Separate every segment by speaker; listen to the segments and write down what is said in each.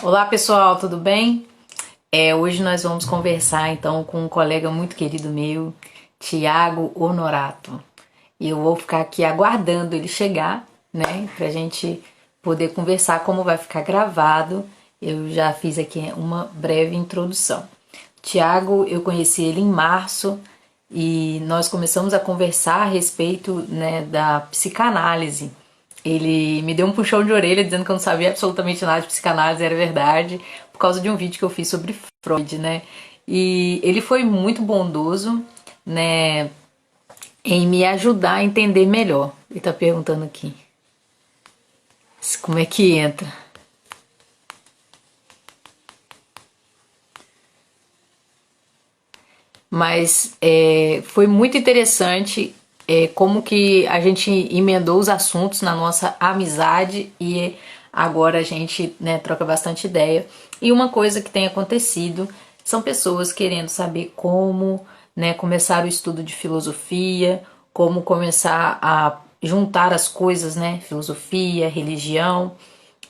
Speaker 1: Olá pessoal, tudo bem? Hoje nós vamos conversar então com um colega muito querido meu, Tiago Honorato. E eu vou ficar aqui aguardando ele chegar, né, pra gente poder conversar como vai ficar gravado. Eu já fiz aqui uma breve introdução. Tiago, eu conheci ele em março e nós começamos a conversar a respeito, né, da psicanálise. Ele me deu um puxão de orelha dizendo que eu não sabia absolutamente nada de psicanálise, era verdade, por causa de um vídeo que eu fiz sobre Freud, né? E ele foi muito bondoso, né, em me ajudar a entender melhor. Ele tá perguntando aqui como é que entra. Mas foi muito interessante como que a gente emendou os assuntos na nossa amizade e agora a gente, né, troca bastante ideia. E uma coisa que tem acontecido são pessoas querendo saber como, né, começar o estudo de filosofia, como começar a juntar as coisas, né, filosofia, religião.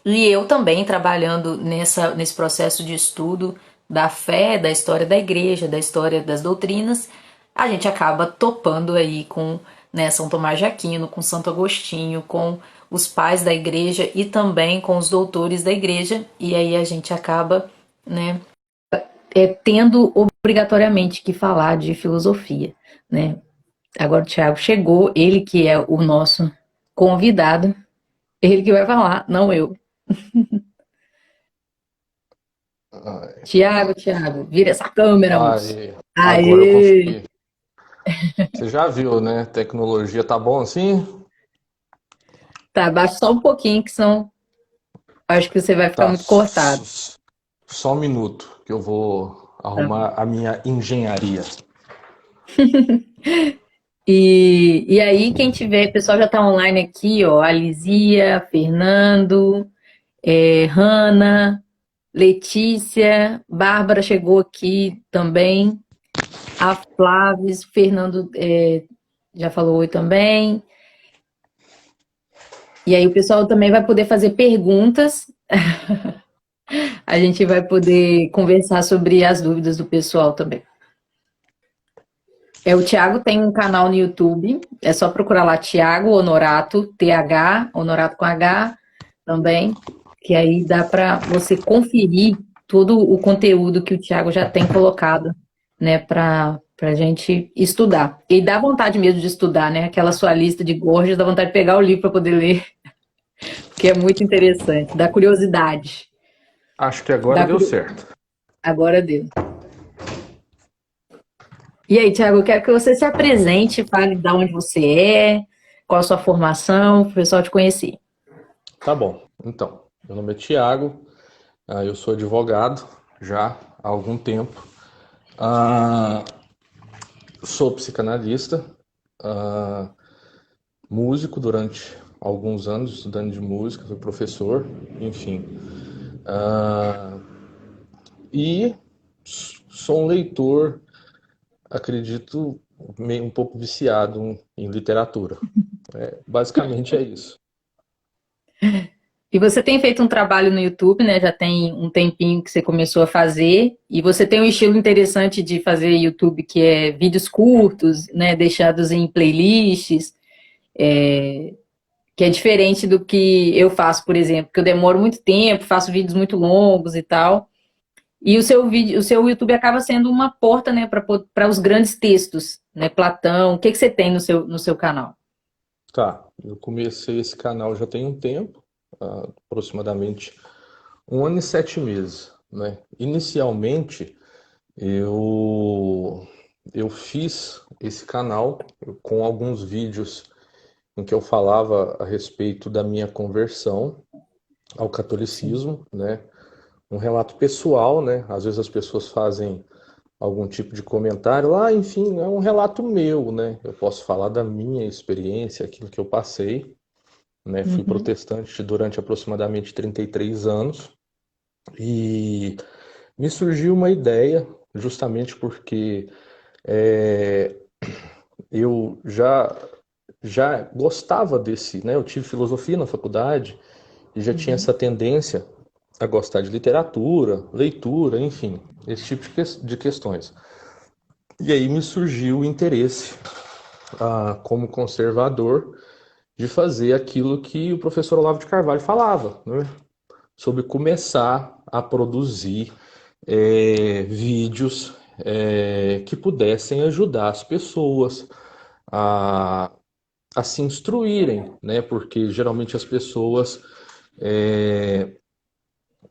Speaker 1: E eu também trabalhando nesse processo de estudo da fé, da história da igreja, da história das doutrinas, a gente acaba topando aí com, né, São Tomás de Aquino, com Santo Agostinho, com os pais da igreja e também com os doutores da igreja, e aí a gente acaba, né, tendo obrigatoriamente que falar de filosofia, né. Agora o Thiago chegou, ele que é o nosso convidado, ele que vai falar, não eu.
Speaker 2: Ai,
Speaker 1: Tiago, vira essa câmera, moço.
Speaker 2: ai, agora eu
Speaker 1: Aê!
Speaker 2: consegui. Você já viu, né? Tecnologia tá bom assim?
Speaker 1: Tá, baixa só um pouquinho, que senão acho que você vai ficar
Speaker 2: Tá,
Speaker 1: muito cortado.
Speaker 2: só um minuto que eu vou
Speaker 1: Tá
Speaker 2: arrumar
Speaker 1: bom.
Speaker 2: a minha engenharia.
Speaker 1: E aí, quem tiver, o pessoal já tá online aqui, ó. A Lizia, Fernando, Hanna, Letícia, Bárbara chegou aqui também. A Flávia, Fernando já falou oi também. E aí o pessoal também vai poder fazer perguntas. A gente vai poder conversar sobre as dúvidas do pessoal também. O Thiago tem um canal no YouTube, é só procurar lá Thiago Honorato, TH, Honorato com H também, que aí dá para você conferir todo o conteúdo que o Thiago já tem colocado, né, para a gente estudar. E dá vontade mesmo de estudar, né? Aquela sua lista de gorjas, dá vontade de pegar o livro para poder ler, que é muito interessante, dá curiosidade.
Speaker 2: Acho que agora
Speaker 1: Dá
Speaker 2: deu
Speaker 1: curio...
Speaker 2: certo.
Speaker 1: Agora deu. E aí, Thiago, eu quero que você se apresente, fale de onde você é, qual a sua formação, para o pessoal te conhecer.
Speaker 2: Tá bom. Então, meu nome é Tiago, eu sou advogado já há algum tempo. Ah, Sou psicanalista, ah, músico durante alguns anos, estudante de música, fui professor, enfim. Ah, E sou um leitor, acredito, meio um pouco viciado em literatura. Basicamente é isso.
Speaker 1: E você tem feito um trabalho no YouTube, né? Já tem um tempinho que você começou a fazer, e você tem um estilo interessante de fazer YouTube, que é vídeos curtos, né? Deixados em playlists, que é diferente do que eu faço, por exemplo, que eu demoro muito tempo, faço vídeos muito longos e tal. E o seu vídeo, o seu YouTube acaba sendo uma porta, né, para os grandes textos, né? Platão, o que que você tem no seu canal?
Speaker 2: Tá, eu comecei esse canal já tem um tempo, aproximadamente 1 ano e 7 meses, né? Inicialmente, eu, eu fiz esse canal com alguns vídeos em que eu falava a respeito da minha conversão ao
Speaker 1: Sim.
Speaker 2: catolicismo, né? Um relato pessoal, né? Às vezes as pessoas fazem algum tipo de comentário lá, enfim, é um relato meu, né? Eu posso falar da minha experiência, aquilo que eu passei, né? Fui
Speaker 1: Uhum.
Speaker 2: protestante durante aproximadamente 33 anos e me surgiu uma ideia, justamente porque é, eu já gostava desse, né? Eu tive filosofia na faculdade e já tinha
Speaker 1: Uhum.
Speaker 2: essa tendência a gostar de literatura, leitura, enfim, esse tipo de questões. E aí me surgiu o interesse, como conservador, de fazer aquilo que o professor Olavo de Carvalho falava, né? Sobre começar a produzir vídeos que pudessem ajudar as pessoas a, a se instruírem, né? Porque geralmente as pessoas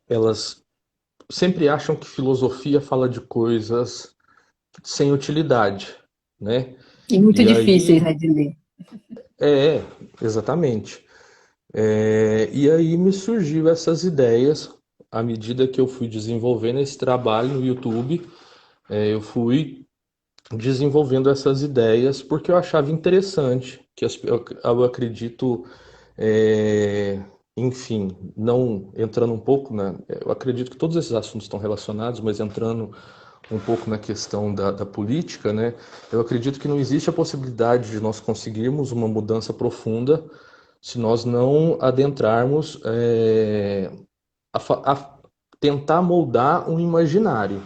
Speaker 2: elas sempre acham que filosofia fala de coisas sem utilidade, né?
Speaker 1: E muito
Speaker 2: E
Speaker 1: difíceis,
Speaker 2: aí,
Speaker 1: né, de ler.
Speaker 2: exatamente. E aí me surgiu essas ideias à medida que eu fui desenvolvendo esse trabalho no YouTube. Eu fui desenvolvendo essas ideias porque eu achava interessante, eu acredito, é, enfim, não entrando um pouco eu acredito que todos esses assuntos estão relacionados, mas entrando um pouco na questão da política, né? Eu acredito que não existe a possibilidade de nós conseguirmos uma mudança profunda se nós não adentrarmos a tentar moldar um imaginário,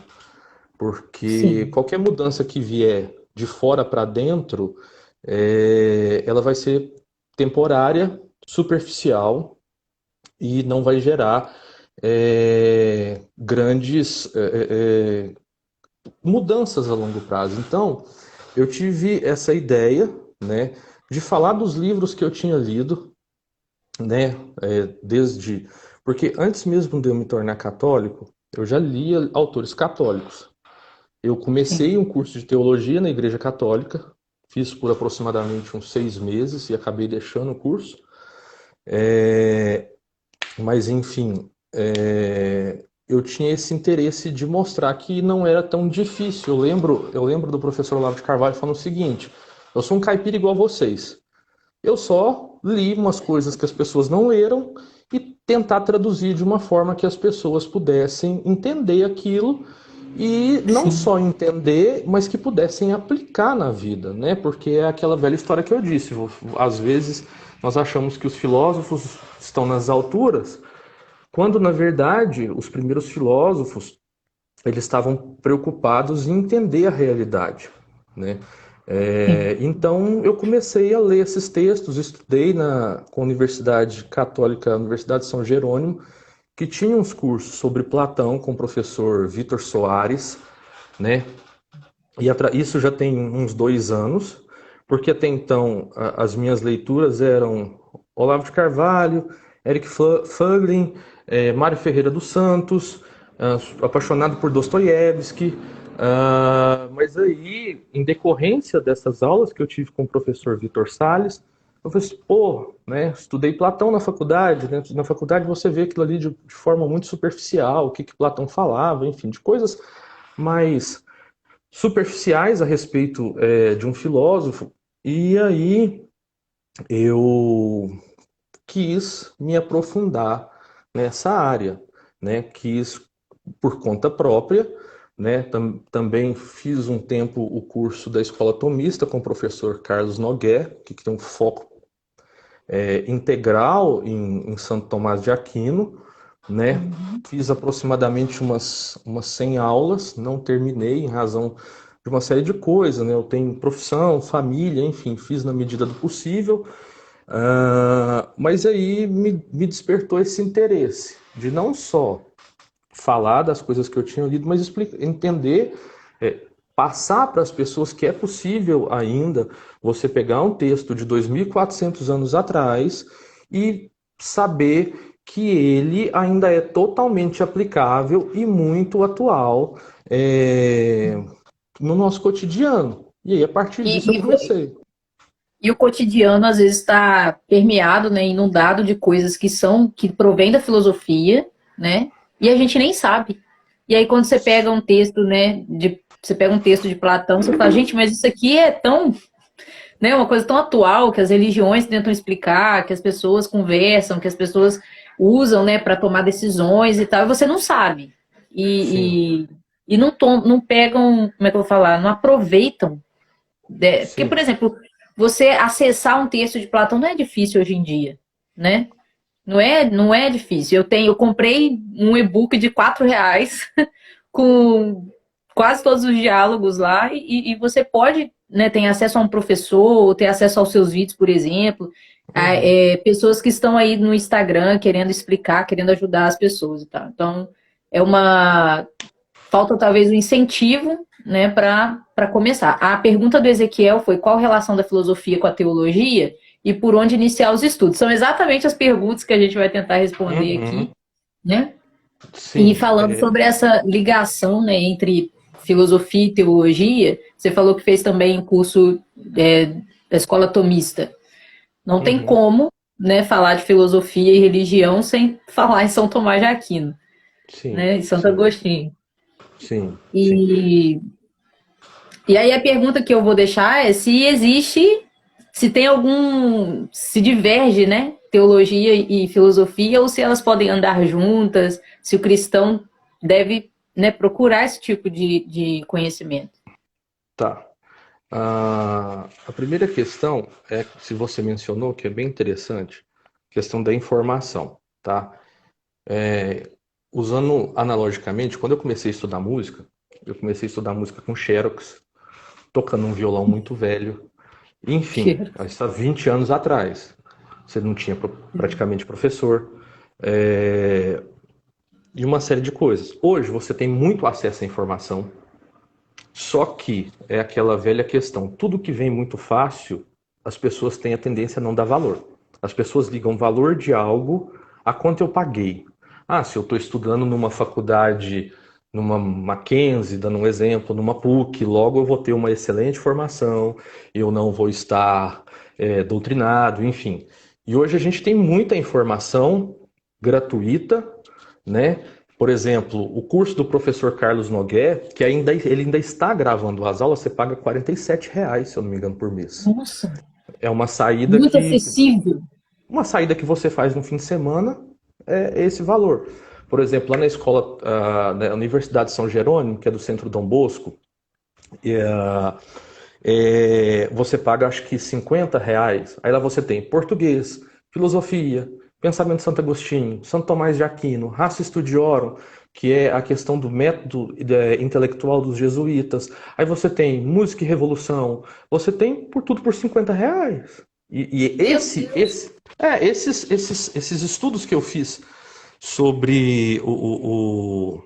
Speaker 2: porque
Speaker 1: Sim,
Speaker 2: qualquer mudança que vier de fora para dentro, ela vai ser temporária, superficial e não vai gerar grandes mudanças a longo prazo. Então, eu tive essa ideia, né, de falar dos livros que eu tinha lido, né, desde porque antes mesmo de eu me tornar católico, eu já lia autores católicos. Eu comecei
Speaker 1: sim.
Speaker 2: um curso de teologia na Igreja Católica, fiz por aproximadamente uns 6 meses e acabei deixando o curso. Mas, enfim, eu tinha esse interesse de mostrar que não era tão difícil. Eu lembro do professor Olavo de Carvalho falando o seguinte: eu sou um caipira igual vocês. Eu só li umas coisas que as pessoas não leram e tentar traduzir de uma forma que as pessoas pudessem entender aquilo e não
Speaker 1: Sim.
Speaker 2: só entender, mas que pudessem aplicar na vida, né? Porque é aquela velha história que eu disse. Às vezes nós achamos que os filósofos estão nas alturas, quando na verdade os primeiros filósofos eles estavam preocupados em entender a realidade, né?
Speaker 1: Sim.
Speaker 2: Então eu comecei a ler esses textos, estudei com a Universidade Católica, a Universidade de São Jerônimo, que tinha uns cursos sobre Platão com o professor Vitor Soares, né? E isso já tem uns 2 anos, porque até então as minhas leituras eram Olavo de Carvalho, Eric Fuglin, Mário Ferreira dos Santos, apaixonado por Dostoiévski. Mas aí, em decorrência dessas aulas que eu tive com o professor Vitor Salles, eu falei assim, pô, né, estudei Platão na faculdade, né, na faculdade você vê aquilo ali de forma muito superficial, o que Platão falava, enfim, de coisas mais superficiais a respeito de um filósofo, e aí eu quis me aprofundar nessa área, né? Quis por conta própria, né? Também fiz um tempo o curso da Escola Tomista com o professor Carlos Noguer, que tem um foco integral em Santo Tomás de Aquino, né?
Speaker 1: Uhum.
Speaker 2: Fiz aproximadamente umas 100 aulas, não terminei em razão de uma série de coisas, né? Eu tenho profissão, família, enfim, fiz na medida do possível. Mas aí me despertou esse interesse de não só falar das coisas que eu tinha lido, mas entender, é, passar para as pessoas que é possível ainda você pegar um texto de 2.400 anos atrás e saber que ele ainda é totalmente aplicável e muito atual no nosso cotidiano. E aí, a partir
Speaker 1: E,
Speaker 2: disso, eu comecei.
Speaker 1: e o cotidiano às vezes está permeado, né, inundado de coisas que provém da filosofia, né? E a gente nem sabe. E aí quando você pega um texto, né, você pega um texto de Platão, você fala, gente, mas isso aqui é tão, né, uma coisa tão atual que as religiões tentam explicar, que as pessoas conversam, que as pessoas usam, né, para tomar decisões e tal, e você não sabe.
Speaker 2: Sim,
Speaker 1: E, e não pegam, como é que eu vou falar, não aproveitam porque, por
Speaker 2: sim,
Speaker 1: exemplo, você acessar um texto de Platão não é difícil hoje em dia, né? Não é difícil. Eu comprei um e-book de R$ 4 com quase todos os diálogos lá e você pode, né, ter acesso a um professor, ter acesso aos seus vídeos, por exemplo,
Speaker 2: Uhum,
Speaker 1: pessoas que estão aí no Instagram querendo explicar, querendo ajudar as pessoas e tal. Então, é uma falta talvez um incentivo, né, para começar. A pergunta do Ezequiel foi qual a relação da filosofia com a teologia e por onde iniciar os estudos. São exatamente as perguntas que a gente vai tentar responder aqui,
Speaker 2: uhum.
Speaker 1: né? E
Speaker 2: Sim,
Speaker 1: falando sobre essa ligação, né, entre filosofia e teologia, você falou que fez também curso da escola tomista. Não tem
Speaker 2: uhum,
Speaker 1: como, né, falar de filosofia e religião sem falar em São Tomás de Aquino,
Speaker 2: sim,
Speaker 1: né, e Santo
Speaker 2: sim,
Speaker 1: Agostinho.
Speaker 2: sim, sim.
Speaker 1: E, e aí a pergunta que eu vou deixar é se existe, se tem algum, se diverge, né, teologia e filosofia, ou se elas podem andar juntas, se o cristão deve, né, procurar esse tipo de conhecimento.
Speaker 2: Tá. A primeira questão é, se você mencionou, que é bem interessante, questão da informação, tá? Usando analogicamente, quando eu comecei a estudar música, eu comecei a estudar música com Xerox, tocando um violão muito velho. Enfim, isso está 20 anos atrás. Você não tinha praticamente professor, e uma série de coisas. Hoje você tem muito acesso à informação, só que é aquela velha questão: tudo que vem muito fácil, as pessoas têm a tendência a não dar valor. As pessoas ligam valor de algo a quanto eu paguei. Ah, se eu estou estudando numa faculdade, numa Mackenzie, dando um exemplo, numa PUC, logo eu vou ter uma excelente formação, eu não vou estar doutrinado, enfim. E hoje a gente tem muita informação gratuita, né? Por exemplo, o curso do professor Carlos Nogué, que ele ainda está gravando as aulas, você paga R$ 47, se eu não me engano, por mês.
Speaker 1: Nossa,
Speaker 2: É
Speaker 1: muito acessível.
Speaker 2: uma saída que você faz no fim de semana é esse valor. Por exemplo, lá na escola, na Universidade de São Jerônimo, que é do Centro Dom Bosco, você paga acho que R$ 50. Aí lá você tem português, filosofia, pensamento de Santo Agostinho, Santo Tomás de Aquino, Ratio Studiorum, que é a questão do método intelectual dos jesuítas. Aí você tem música e revolução. Você tem por tudo por R$ 50. E
Speaker 1: Meu Deus.
Speaker 2: esses estudos que eu fiz sobre o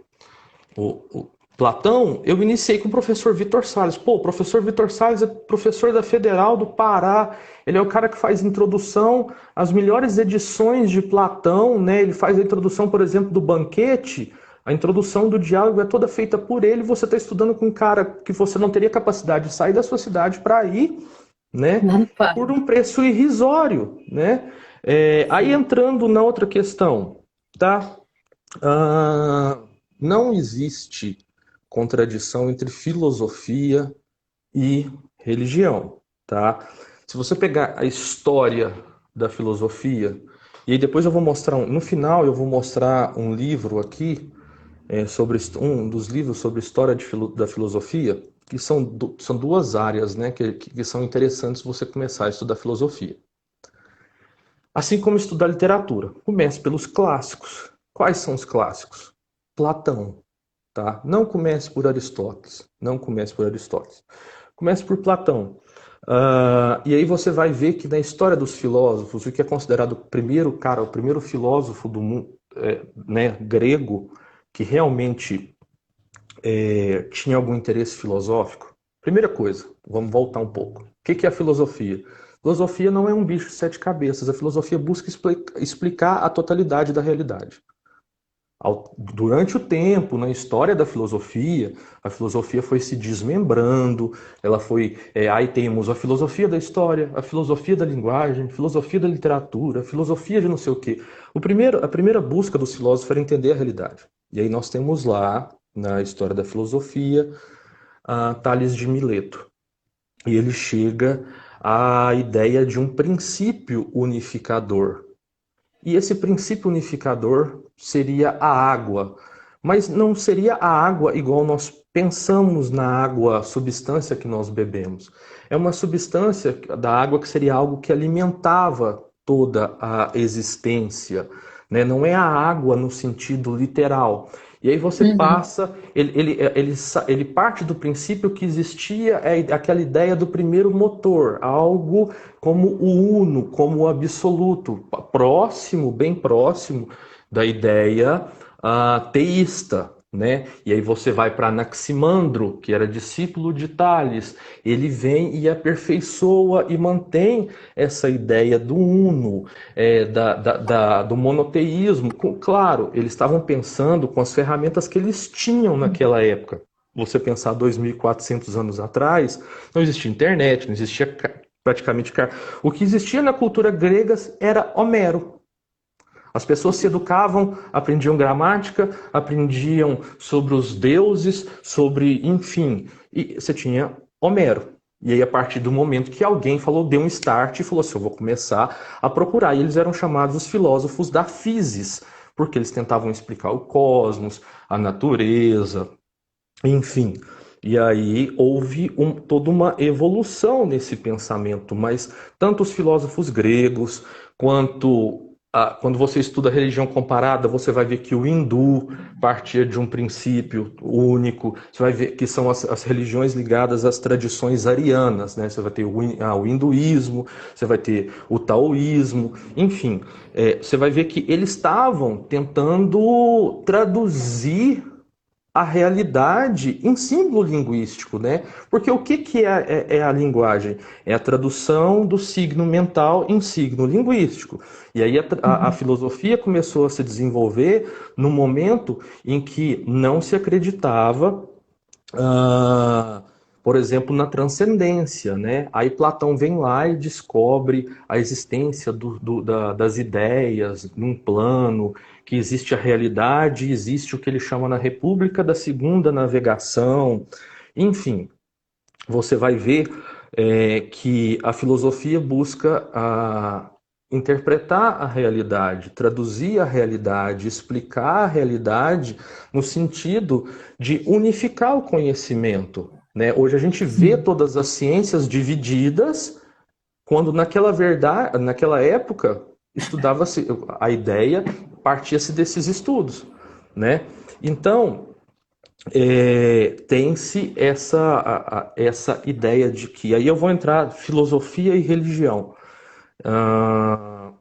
Speaker 2: Platão, eu iniciei com o professor Vitor Salles. Pô, o professor Vitor Salles é professor da Federal do Pará. Ele é o cara que faz introdução às melhores edições de Platão, né? Ele faz a introdução, por exemplo, do Banquete. A introdução do diálogo é toda feita por ele. Você está estudando com um cara que você não teria capacidade de sair da sua cidade para ir, né?
Speaker 1: Não para.
Speaker 2: Por um preço irrisório, né? Aí entrando na outra questão, tá? Ah, não existe contradição entre filosofia e religião, tá? Se você pegar a história da filosofia, e aí depois eu vou mostrar, no final eu vou mostrar um livro aqui, sobre um dos livros sobre história da filosofia, que são duas áreas, né, que são interessantes você começar a estudar filosofia. Assim como estudar literatura, comece pelos clássicos. Quais são os clássicos? Platão, tá? Não comece por Aristóteles, não comece por Aristóteles. Comece por Platão. E aí você vai ver que na história dos filósofos, o que é considerado o primeiro cara, o primeiro filósofo do mundo, né, grego, que realmente tinha algum interesse filosófico. Primeira coisa, vamos voltar um pouco. O que é a filosofia? Filosofia não é um bicho de sete cabeças. A filosofia busca explicar a totalidade da realidade. Durante o tempo, na história da filosofia, a filosofia foi se desmembrando, ela foi. Aí temos a filosofia da história, a filosofia da linguagem, a filosofia da literatura, a filosofia de não sei o quê. A primeira busca dos filósofos era entender a realidade. E aí nós temos lá, na história da filosofia, a Tales de Mileto. E ele chega à ideia de um princípio unificador, e esse princípio unificador seria a água, mas não seria a água igual nós pensamos na água, substância que nós bebemos. É uma substância da água que seria algo que alimentava toda a existência, né? Não é a água no sentido literal. E aí você
Speaker 1: Uhum.
Speaker 2: passa, ele parte do princípio que existia aquela ideia do primeiro motor, algo como o uno, como o absoluto, próximo, bem próximo da ideia teísta, né? E aí você vai para Anaximandro, que era discípulo de Tales. Ele vem e aperfeiçoa e mantém essa ideia do uno, do monoteísmo. Claro, eles estavam pensando com as ferramentas que eles tinham naquela época. Você pensar 2.400 anos atrás, não existia internet, não existia praticamente. O que existia na cultura grega era Homero. As pessoas se educavam, aprendiam gramática, aprendiam sobre os deuses, sobre, enfim, e você tinha Homero. E aí, a partir do momento que alguém falou, deu um start e falou assim: eu vou começar a procurar. E eles eram chamados os filósofos da physis, porque eles tentavam explicar o cosmos, a natureza, enfim. E aí houve toda uma evolução nesse pensamento, mas tanto os filósofos gregos quanto quando você estuda a religião comparada, você vai ver que o hindu partia de um princípio único, você vai ver que são as religiões ligadas às tradições arianas, né? Você vai ter o hinduísmo, você vai ter o taoísmo, enfim, você vai ver que eles estavam tentando traduzir a realidade em símbolo linguístico, né? Porque o que é a linguagem? É a tradução do signo mental em signo linguístico. E aí a
Speaker 1: Uhum.
Speaker 2: filosofia começou a se desenvolver no momento em que não se acreditava, ah, por exemplo, na transcendência, né? Aí Platão vem lá e descobre a existência das ideias num plano, que existe a realidade, existe o que ele chama na República da Segunda Navegação. Enfim, você vai ver que a filosofia busca interpretar a realidade, traduzir a realidade, explicar a realidade no sentido de unificar o conhecimento, né? Hoje a gente vê
Speaker 1: Sim.
Speaker 2: todas as ciências divididas, quando naquela época estudava-se a ideia, partia-se desses estudos, né? Então, tem-se essa ideia de que, aí eu vou entrar filosofia e religião.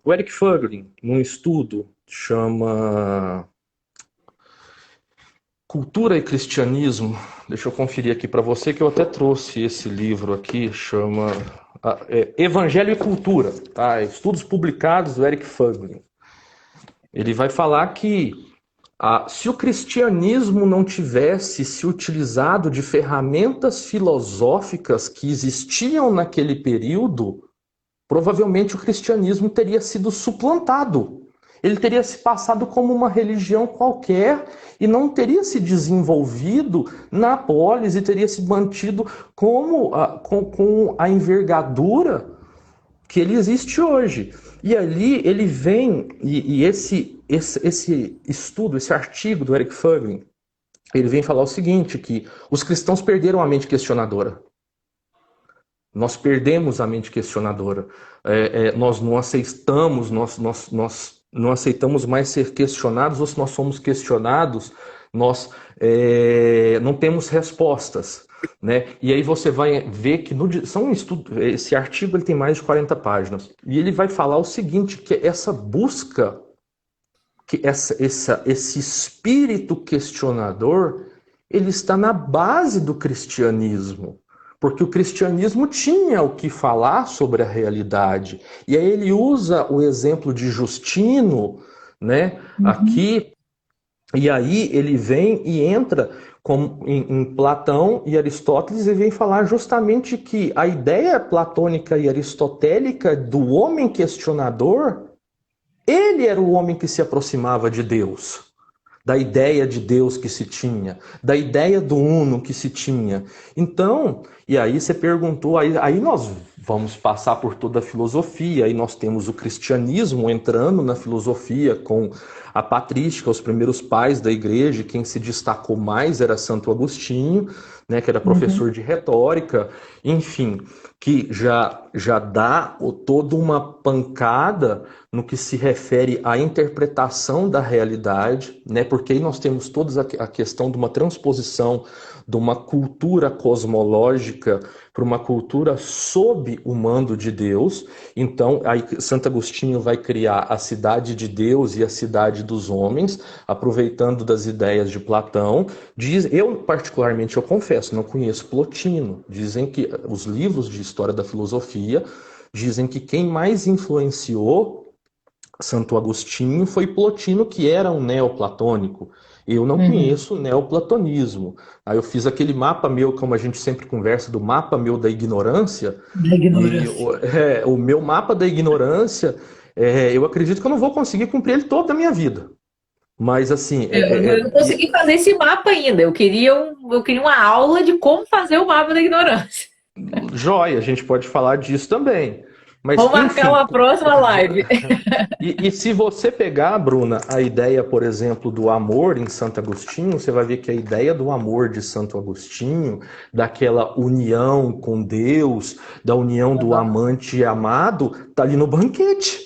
Speaker 2: O Eric Fögling, num estudo, chama Cultura e Cristianismo. Deixa eu conferir aqui para você, que eu até trouxe esse livro aqui, chama Evangelho e Cultura, tá? Estudos publicados do Eric Fögling. Ele vai falar que se o cristianismo não tivesse se utilizado de ferramentas filosóficas que existiam naquele período, provavelmente o cristianismo teria sido suplantado. Ele teria se passado como uma religião qualquer e não teria se desenvolvido na polis e teria se mantido com a envergadura que ele existe hoje. E ali ele vem, e esse estudo, esse artigo do Eric Fögling, ele vem falar o seguinte, que os cristãos perderam a mente questionadora. Nós perdemos a mente questionadora. Nós não aceitamos, nós não aceitamos mais ser questionados, ou se nós somos questionados, nós não temos respostas. Né? E aí você vai ver que são um estudo, esse artigo ele tem mais de 40 páginas. E ele vai falar o seguinte, que essa busca, que esse espírito questionador, ele está na base do cristianismo. Porque o cristianismo tinha o que falar sobre a realidade. E aí ele usa o exemplo de Justino, né,
Speaker 1: Uhum.
Speaker 2: aqui, e aí ele vem e entra em Platão e Aristóteles e vem falar justamente que a ideia platônica e aristotélica do homem questionador, ele era o homem que se aproximava de Deus, da ideia de Deus que se tinha, da ideia do uno que se tinha. Então, e aí você perguntou, aí nós vamos passar por toda a filosofia, e nós temos o cristianismo entrando na filosofia com a patrística, os primeiros pais da igreja, quem se destacou mais era Santo Agostinho, né, que era
Speaker 1: Uhum.
Speaker 2: professor de retórica, enfim, que já dá toda uma pancada no que se refere à interpretação da realidade, né, porque aí nós temos toda a questão de uma transposição de uma cultura cosmológica para uma cultura sob o mando de Deus. Então, aí Santo Agostinho vai criar a cidade de Deus e a cidade dos homens, aproveitando das ideias de Platão. Eu, particularmente, eu confesso, não conheço Plotino. Dizem que os livros de história da filosofia dizem que quem mais influenciou Santo Agostinho foi Plotino, que era um neoplatônico. Eu não
Speaker 1: Uhum.
Speaker 2: conheço o neoplatonismo. Aí eu fiz aquele mapa meu, como a gente sempre conversa, do mapa meu da ignorância,
Speaker 1: Da
Speaker 2: e
Speaker 1: ignorância.
Speaker 2: o meu mapa da ignorância, eu acredito que eu não vou conseguir cumprir ele toda a minha vida. Mas assim,
Speaker 1: Eu não consegui fazer esse mapa ainda. Eu queria uma aula de como fazer o mapa da ignorância.
Speaker 2: joia, a gente pode falar disso também. Mas
Speaker 1: Vamos marcar
Speaker 2: enfim,
Speaker 1: uma próxima live.
Speaker 2: e se você pegar, Bruna, a ideia, por exemplo, do amor em Santo Agostinho, você vai ver que a ideia do amor de Santo Agostinho, daquela união com Deus, da união do amante e amado, tá ali no banquete.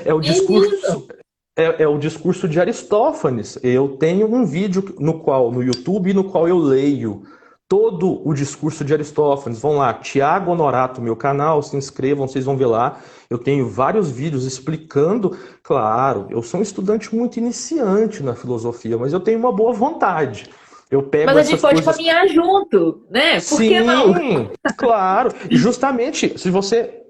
Speaker 2: É o
Speaker 1: Menino!
Speaker 2: discurso, é o discurso de Aristófanes. Eu tenho um vídeo no YouTube, no qual eu leio todo o discurso de Aristófanes. Vão lá, Tiago Honorato, meu canal, se inscrevam, vocês vão ver lá. Eu tenho vários vídeos explicando. Claro, eu sou um estudante muito iniciante na filosofia, mas eu tenho uma boa vontade. Eu
Speaker 1: Mas
Speaker 2: pego
Speaker 1: a gente
Speaker 2: essas
Speaker 1: pode
Speaker 2: coisas.
Speaker 1: caminhar junto, né? Por que não?
Speaker 2: Sim, claro. E justamente, se você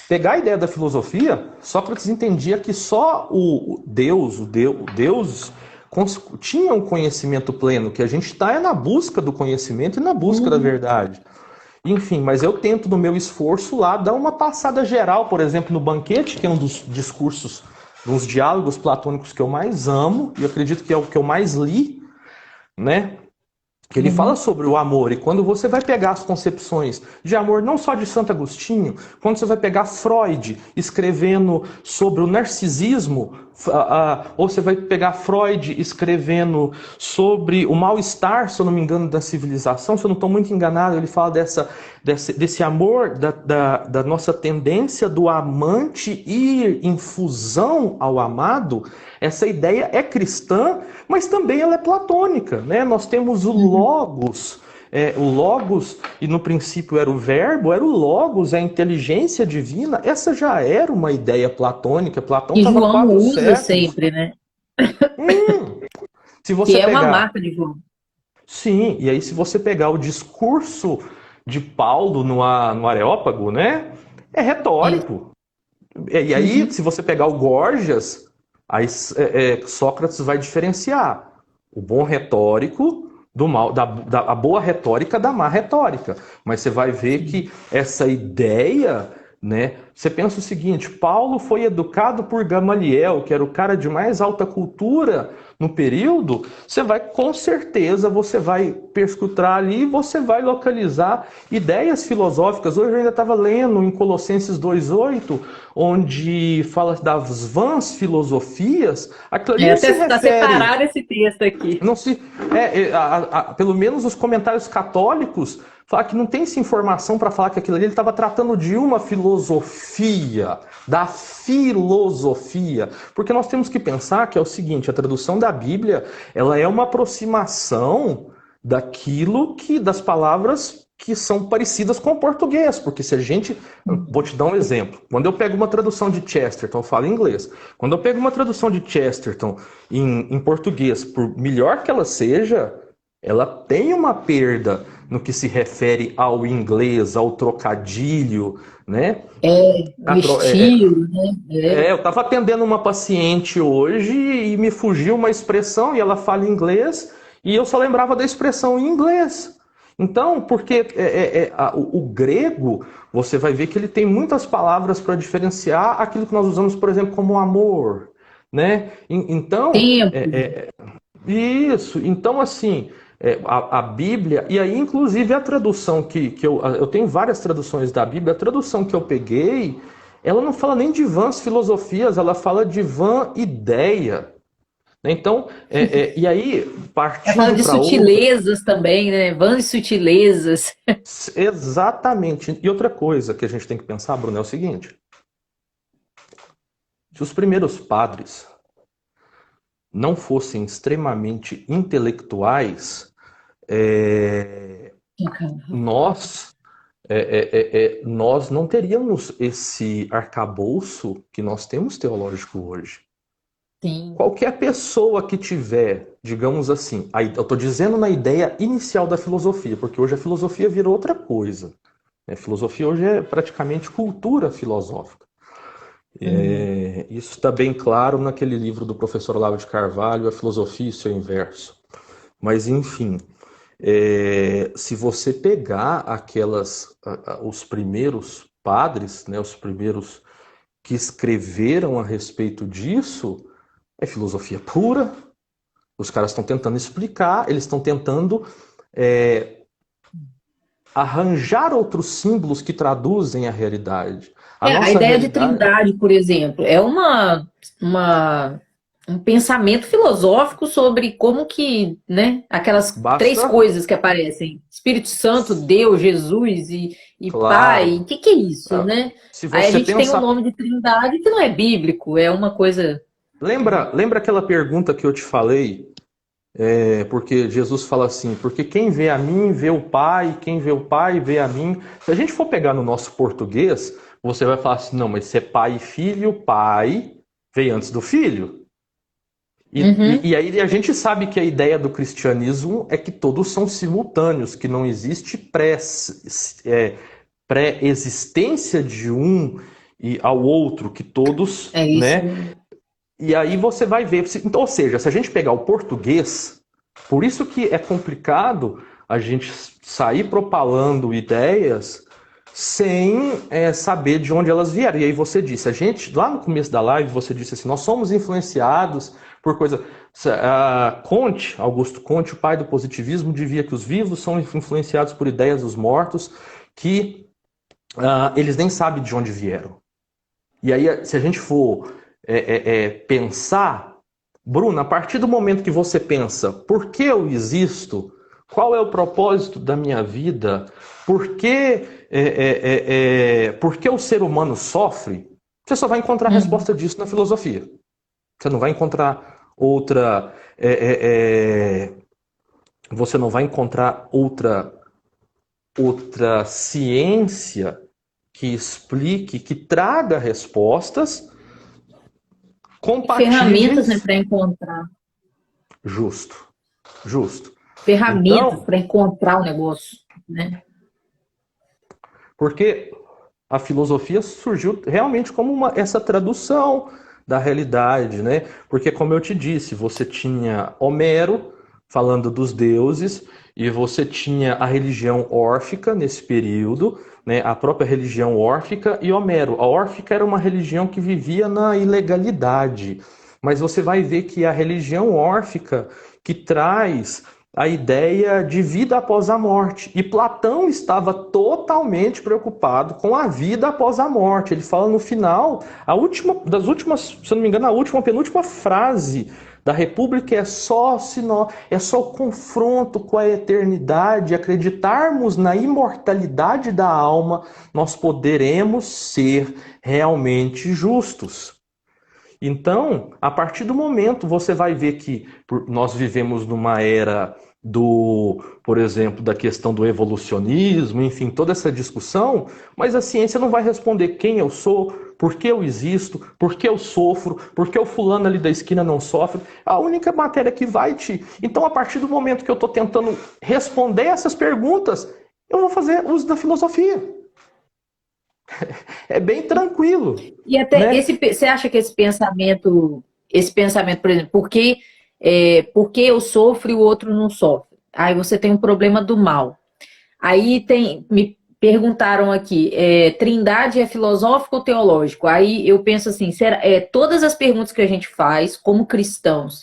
Speaker 2: pegar a ideia da filosofia, Sócrates entendia que só o Deus tinha um conhecimento pleno, que a gente está na busca do conhecimento e na busca da
Speaker 1: Uhum.
Speaker 2: verdade. Enfim, mas eu tento no meu esforço lá dar uma passada geral, por exemplo, no Banquete, que é um dos discursos, dos diálogos platônicos que eu mais amo, e acredito que é o que eu mais li, né? Que ele fala
Speaker 1: Uhum.
Speaker 2: sobre o amor, e quando você vai pegar as concepções de amor, não só de Santo Agostinho, quando você vai pegar Freud escrevendo sobre o narcisismo, ou você vai pegar Freud escrevendo sobre o mal-estar, se eu não me engano, da civilização, se eu não estou muito enganado, ele fala desse amor, da nossa tendência do amante ir em fusão ao amado. Essa ideia é cristã, mas também ela é platônica, né? Nós temos
Speaker 1: Uhum.
Speaker 2: o Logos, e no princípio era o Verbo, era o Logos, a inteligência divina. Essa já era uma ideia platônica. Platão
Speaker 1: E
Speaker 2: estava
Speaker 1: João
Speaker 2: 4 séculos.
Speaker 1: usa sempre, né?
Speaker 2: Se
Speaker 1: Que
Speaker 2: você
Speaker 1: é uma
Speaker 2: pegar,
Speaker 1: marca de João.
Speaker 2: sim, e aí se você pegar o discurso de Paulo no Areópago, né? É
Speaker 1: Isso.
Speaker 2: retórico. E aí,
Speaker 1: Uhum.
Speaker 2: se você pegar o Gorgias, aí Sócrates vai diferenciar o bom retórico do mal, a boa retórica da má retórica. Mas você vai ver
Speaker 1: Sim.
Speaker 2: que essa ideia, né? Você pensa o seguinte: Paulo foi educado por Gamaliel, que era o cara de mais alta cultura no período. Você vai, com certeza, você vai perscrutar ali, você vai localizar ideias filosóficas. Hoje eu ainda estava lendo em Colossenses 2:8, onde fala das vãs filosofias. Aquilo ali
Speaker 1: É,
Speaker 2: não
Speaker 1: até
Speaker 2: se
Speaker 1: está
Speaker 2: refere,
Speaker 1: separado esse texto aqui.
Speaker 2: não se, pelo menos os comentários católicos falam que não tem essa informação para falar que aquilo ali ele estava tratando de uma filosofia, da filosofia, porque nós temos que pensar que é o seguinte: a tradução da Bíblia, ela é uma aproximação daquilo que das palavras que são parecidas com o português, porque se a gente, vou te dar um exemplo, quando eu pego uma tradução de Chesterton, eu falo em inglês, quando eu pego uma tradução de Chesterton em português, por melhor que ela seja, ela tem uma perda no que se refere ao inglês, ao trocadilho, né?
Speaker 1: O estilo, né?
Speaker 2: Eu estava atendendo uma paciente hoje e me fugiu uma expressão e ela fala inglês e eu só lembrava da expressão em inglês. Então, porque o grego, você vai ver que ele tem muitas palavras para diferenciar aquilo que nós usamos, por exemplo, como amor, né? Então,
Speaker 1: Tempo.
Speaker 2: isso. Então, assim, a Bíblia, e aí inclusive a tradução que eu tenho várias traduções da Bíblia, a tradução que eu peguei, ela não fala nem de vãs filosofias, ela fala de vã ideia. Então, e aí,
Speaker 1: Ela fala
Speaker 2: partindo
Speaker 1: de
Speaker 2: para outra,
Speaker 1: sutilezas também, né? Vãs sutilezas.
Speaker 2: exatamente. E outra coisa que a gente tem que pensar, Bruno, é o seguinte: se os primeiros padres não fossem extremamente intelectuais, é, nós, nós não teríamos esse arcabouço que nós temos teológico hoje.
Speaker 1: Sim.
Speaker 2: Qualquer pessoa que tiver, digamos assim, eu estou dizendo na ideia inicial da filosofia, porque hoje a filosofia virou outra coisa. A filosofia hoje é praticamente cultura filosófica.
Speaker 1: Uhum.
Speaker 2: Isso está bem claro naquele livro do professor Olavo de Carvalho, A Filosofia e Seu Inverso. Mas, enfim, se você pegar os primeiros padres, né, os primeiros que escreveram a respeito disso, é filosofia pura. Os caras estão tentando explicar, eles estão tentando arranjar outros símbolos que traduzem a realidade. A
Speaker 1: A
Speaker 2: nossa
Speaker 1: ideia de
Speaker 2: realidade
Speaker 1: trindade, por exemplo, é um pensamento filosófico sobre como que, né, aquelas três
Speaker 2: basta,
Speaker 1: coisas que aparecem, Espírito Santo, Deus, Jesus e Pai, o
Speaker 2: claro,
Speaker 1: que é isso, né?
Speaker 2: se
Speaker 1: Aí a
Speaker 2: você
Speaker 1: gente tem um
Speaker 2: pensar.
Speaker 1: nome de trindade que não é bíblico, é uma coisa...
Speaker 2: Lembra aquela pergunta que eu te falei? Porque Jesus fala assim: porque quem vê a mim vê o Pai, quem vê o Pai vê a mim. Se a gente for pegar no nosso português, você vai falar assim: não, mas se é pai e filho, o pai veio antes do filho. E
Speaker 1: Uhum,
Speaker 2: aí a gente sabe que a ideia do cristianismo é que todos são simultâneos, que não existe pré-existência de um e ao outro, que todos,
Speaker 1: é isso.
Speaker 2: né? E aí você vai ver. Então, ou seja, se a gente pegar o português, por isso que é complicado a gente sair propalando ideias sem saber de onde elas vieram. E aí você disse, a gente, lá no começo da live, você disse assim, nós somos influenciados por coisa. Comte, Augusto Comte, o pai do positivismo, dizia que os vivos são influenciados por ideias dos mortos que eles nem sabem de onde vieram. E aí, se a gente for pensar, Bruno, a partir do momento que você pensa, por que eu existo? Qual é o propósito da minha vida? Por que o ser humano sofre? Você só vai encontrar a
Speaker 1: Uhum.
Speaker 2: resposta disso na filosofia. Você não vai encontrar outra. Você não vai encontrar outra ciência que explique, que traga respostas
Speaker 1: E ferramentas, né,
Speaker 2: compatíveis.
Speaker 1: para encontrar.
Speaker 2: Justo, justo.
Speaker 1: Ferramentas
Speaker 2: Então,
Speaker 1: para encontrar o negócio, né?
Speaker 2: porque a filosofia surgiu realmente como essa tradução da realidade, né? Porque, como eu te disse, você tinha Homero falando dos deuses e você tinha a religião órfica nesse período, né? A própria religião órfica e Homero. A órfica era uma religião que vivia na ilegalidade, mas você vai ver que a religião órfica que traz a ideia de vida após a morte. E Platão estava totalmente preocupado com a vida após a morte. Ele fala no final, das últimas, se eu não me engano, a última, penúltima frase da República é só o confronto com a eternidade, acreditarmos na imortalidade da alma, nós poderemos ser realmente justos. Então, a partir do momento, você vai ver que nós vivemos numa era por exemplo, da questão do evolucionismo, enfim, toda essa discussão, mas a ciência não vai responder quem eu sou, por que eu existo, por que eu sofro, por que o fulano ali da esquina não sofre. A única matéria que vai te. Então, a partir do momento que eu estou tentando responder essas perguntas, eu vou fazer uso da filosofia. É bem tranquilo,
Speaker 1: E até
Speaker 2: né?
Speaker 1: você acha que esse pensamento, por exemplo, porque eu sofro e o outro não sofre? Aí você tem um problema do mal. Me perguntaram aqui, Trindade é filosófico ou teológico? Aí eu penso assim, todas as perguntas que a gente faz como cristãos,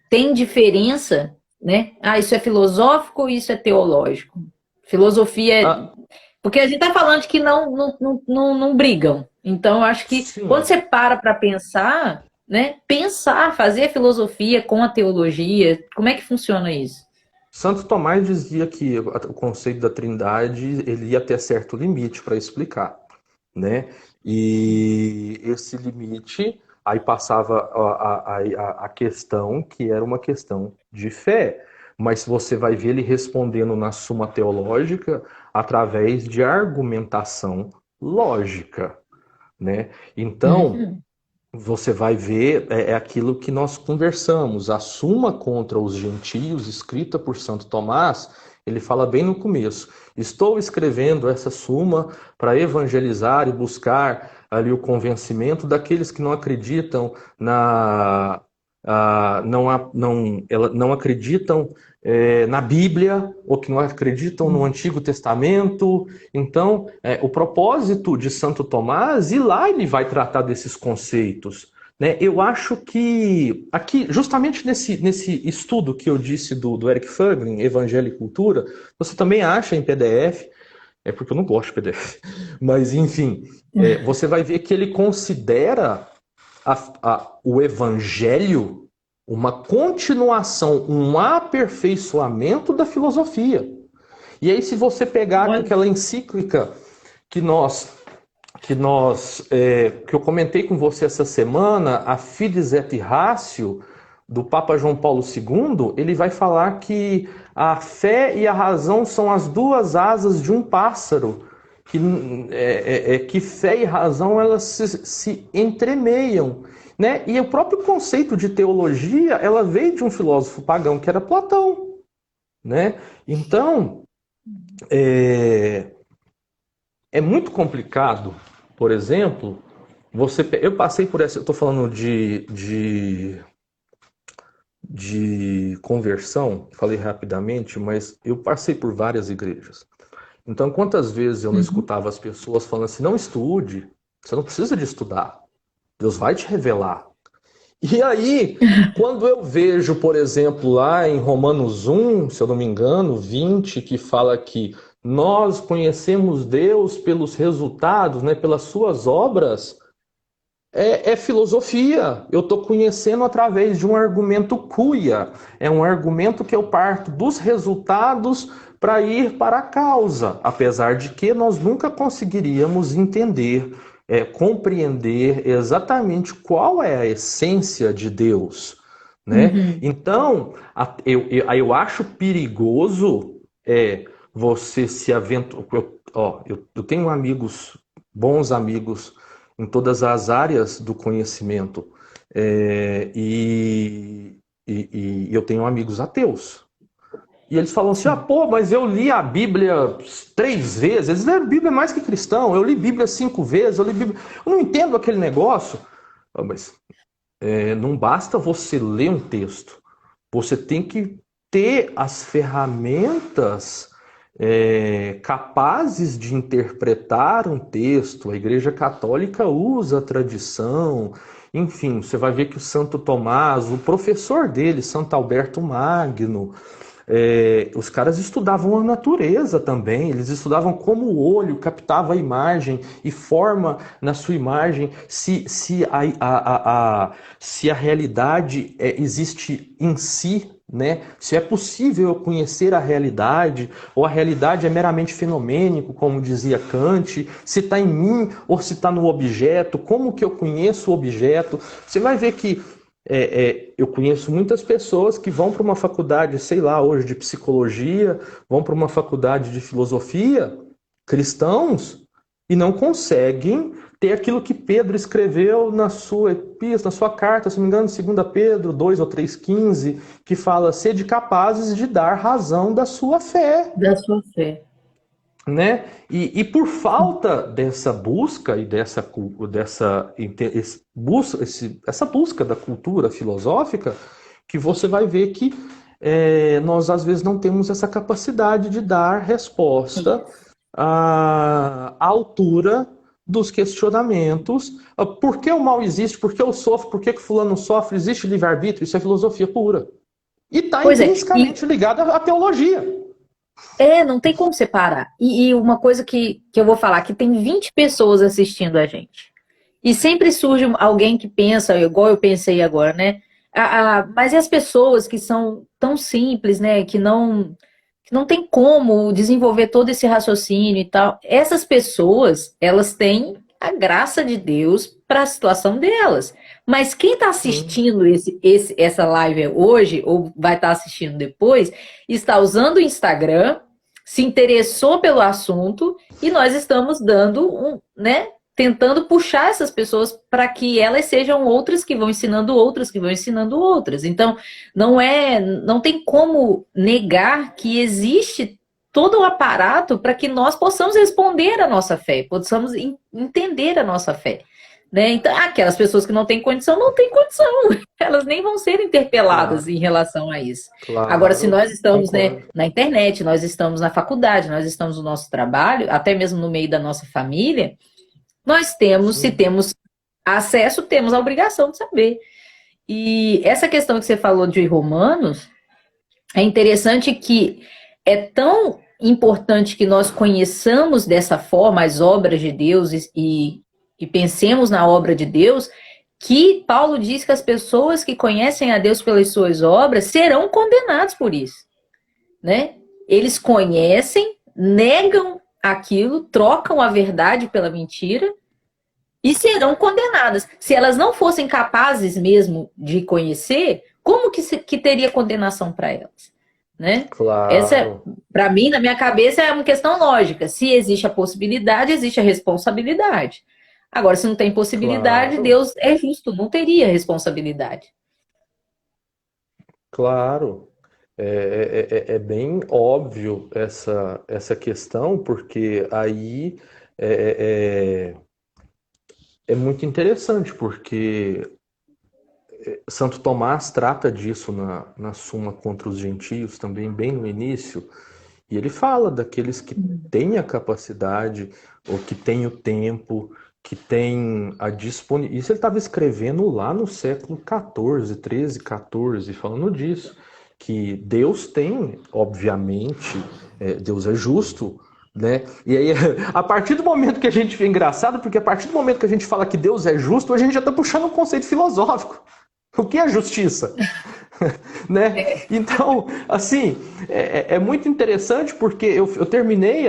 Speaker 1: tem diferença né? Ah, isso é filosófico ou isso é teológico? Filosofia é.
Speaker 2: Ah,
Speaker 1: Porque a gente está falando de que não brigam. Então, eu acho que quando
Speaker 2: sim.
Speaker 1: você para pensar, né? Pensar, fazer a filosofia com a teologia, como é que funciona isso?
Speaker 2: Santo Tomás dizia que o conceito da Trindade ele ia ter certo limite para explicar, né? E esse limite aí passava a questão que era uma questão de fé, mas você vai ver ele respondendo na Suma Teológica através de argumentação lógica, né? Então
Speaker 1: Uhum.
Speaker 2: você vai ver, é aquilo que nós conversamos. A Suma contra os Gentios, escrita por Santo Tomás, ele fala bem no começo: estou escrevendo essa Suma para evangelizar e buscar ali o convencimento daqueles que não acreditam na. Não acreditam na Bíblia, ou que não acreditam no Antigo Testamento. Então, o propósito de Santo Tomás, e lá ele vai tratar desses conceitos, né? Eu acho que aqui, justamente nesse estudo que eu disse do Eric Fögling, Evangelho e Cultura, você também acha em PDF, é porque eu não gosto de PDF, mas enfim, você vai ver que ele considera o Evangelho uma continuação, um aperfeiçoamento da filosofia. E aí, se você pegar
Speaker 1: Olha.
Speaker 2: aquela encíclica que que eu comentei com você essa semana, a Fides et Ratio, do Papa João Paulo II, ele vai falar que a fé e a razão são as duas asas de um pássaro, que fé e razão elas se entremeiam, né? E o próprio conceito de teologia, ela veio de um filósofo pagão que era Platão, né? Então, é, é muito complicado, por exemplo, eu passei por essa, eu estou falando de conversão, falei rapidamente, mas eu passei por várias igrejas. Então, quantas vezes eu não
Speaker 1: Uhum.
Speaker 2: escutava as pessoas falando assim: não estude, você não precisa de estudar, Deus vai te revelar. E aí, quando eu vejo, por exemplo, lá em Romanos 1, se eu não me engano, 20, que fala que nós conhecemos Deus pelos resultados, né, pelas suas obras, é filosofia. Eu estou conhecendo através de um argumento cuia. É um argumento que eu parto dos resultados para ir para a causa, apesar de que nós nunca conseguiríamos entender, compreender exatamente qual é a essência de Deus, né?
Speaker 1: Uhum.
Speaker 2: Então, eu acho perigoso você se aventurar. Eu tenho amigos, bons amigos em todas as áreas do conhecimento. É, e eu tenho amigos ateus. E eles falam assim: ah,
Speaker 1: Sim.
Speaker 2: pô, mas eu li a Bíblia 3 vezes. Eles leram Bíblia mais que cristão. Eu li Bíblia 5 vezes. Eu li Bíblia. Eu não entendo aquele negócio. Ah, mas não basta você ler um texto. Você tem que ter as ferramentas capazes de interpretar um texto. A Igreja Católica usa a tradição. Enfim, você vai ver que o Santo Tomás, o professor dele, Santo Alberto Magno, os caras estudavam a natureza também, eles estudavam como o olho captava a imagem e forma na sua imagem se a realidade existe em si, né? Se é possível eu conhecer a realidade, ou a realidade é meramente fenomênico, como dizia Kant, se está em mim ou se está no objeto, como que eu conheço o objeto. Você vai ver que eu conheço muitas pessoas que vão para uma faculdade, sei lá, hoje de psicologia, vão para uma faculdade de filosofia, cristãos, e não conseguem ter aquilo que Pedro escreveu na sua epístola, na sua carta, se não me engano, 2 Pedro 2 ou 3,15, que fala: sede capazes de dar razão da sua fé,
Speaker 1: Da sua fé.
Speaker 2: né? E por falta dessa busca e essa busca da cultura filosófica, que você vai ver que nós às vezes não temos essa capacidade de dar resposta à altura dos questionamentos. Por que o mal existe? Por que eu sofro? Por que fulano sofre? Existe livre-arbítrio? Isso é filosofia pura. E está
Speaker 1: Pois é,
Speaker 2: intrinsecamente ligado à teologia.
Speaker 1: não tem como separar. E uma coisa que eu vou falar, que tem 20 pessoas assistindo a gente. E sempre surge alguém que pensa, igual eu pensei agora, né? Mas e as pessoas que são tão simples, né? Que não tem como desenvolver todo esse raciocínio e tal. Essas pessoas, elas têm a graça de Deus para a situação delas. Mas quem está
Speaker 2: Sim.
Speaker 1: assistindo essa live hoje, ou vai estar assistindo depois, está usando o Instagram, se interessou pelo assunto, e nós estamos dando né? Tentando puxar essas pessoas para que elas sejam outras que vão ensinando outras, que vão ensinando outras. Então, não tem como negar que existe todo o aparato para que nós possamos responder a nossa fé, possamos entender a nossa fé. Né? Então, aquelas pessoas que não têm condição, não têm condição. Elas nem vão ser interpeladas
Speaker 2: Claro,
Speaker 1: em relação a isso. Agora, se
Speaker 2: claro,
Speaker 1: nós estamos, né,
Speaker 2: concordo.
Speaker 1: na internet, nós estamos na faculdade, nós estamos no nosso trabalho, até mesmo no meio da nossa família, nós temos, se
Speaker 2: Sim.
Speaker 1: temos acesso, temos a obrigação de saber. E essa questão que você falou de Romanos, é interessante que é tão importante que nós conheçamos dessa forma as obras de Deus e pensemos na obra de Deus, que Paulo diz que as pessoas que conhecem a Deus pelas suas obras serão condenados por isso, né? Eles conhecem, negam aquilo, trocam a verdade pela mentira e serão condenadas. Se elas não fossem capazes mesmo de conhecer, como que teria condenação para elas? Né? Essa,
Speaker 2: Claro,
Speaker 1: para mim, na minha cabeça, é uma questão lógica. Se existe a possibilidade, existe a responsabilidade. Agora, se não tem possibilidade,
Speaker 2: claro,
Speaker 1: Deus é justo, não teria responsabilidade.
Speaker 2: claro. É bem óbvio essa questão, porque aí é, é, é muito interessante, porque Santo Tomás trata disso na Suma contra os Gentios, também bem no início, e ele fala daqueles que têm a capacidade, ou que têm o tempo, que têm a disponibilidade. Isso ele estava escrevendo lá no século XIV, 13, 14, falando disso. Que Deus tem, obviamente, Deus é justo, né? E aí, a partir do momento que a gente. É engraçado, porque a partir do momento que a gente fala que Deus é justo, a gente já está puxando um conceito filosófico. O que é justiça? Né? Então, assim, é muito interessante porque eu terminei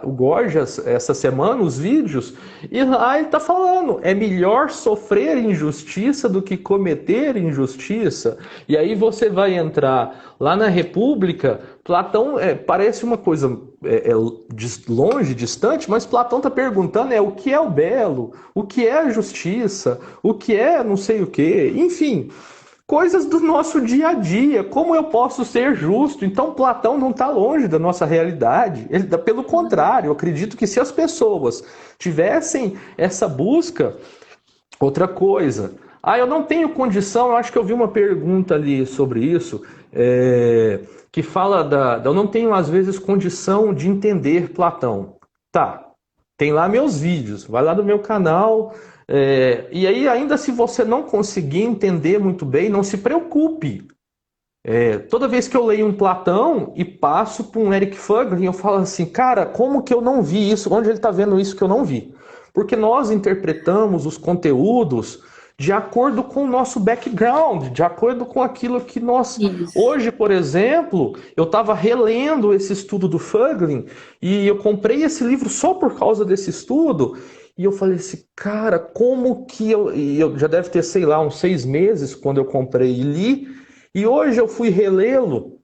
Speaker 2: o Gorgias essa semana, os vídeos, e lá ele está falando, é melhor sofrer injustiça do que cometer injustiça. E aí você vai entrar lá na República, Platão parece uma coisa longe, distante, mas Platão está perguntando o que é o belo, o que é a justiça, o que é não sei o quê, enfim coisas do nosso dia a dia. Como eu posso ser justo? Então, Platão não está longe da nossa realidade. Pelo contrário, eu acredito que se as pessoas tivessem essa busca, outra coisa. Eu não tenho condição, eu acho que eu vi uma pergunta ali sobre isso, que fala eu não tenho, às vezes, condição de entender Platão. Tá, tem lá meus vídeos, vai lá no meu canal. E aí, ainda se você não conseguir entender muito bem, não se preocupe. Toda vez que eu leio um Platão e passo para um Eric Fögling, eu falo assim, cara, como que eu não vi isso? Onde ele está vendo isso que eu não vi? Porque nós interpretamos os conteúdos de acordo com o nosso background, de acordo com aquilo que nós...
Speaker 1: Isso.
Speaker 2: Hoje, por exemplo, eu estava relendo esse estudo do Fögling e eu comprei esse livro só por causa desse estudo e eu falei assim, cara, como que eu... E eu já deve ter, sei lá, uns 6 meses quando eu comprei e li, e hoje eu fui relê-lo,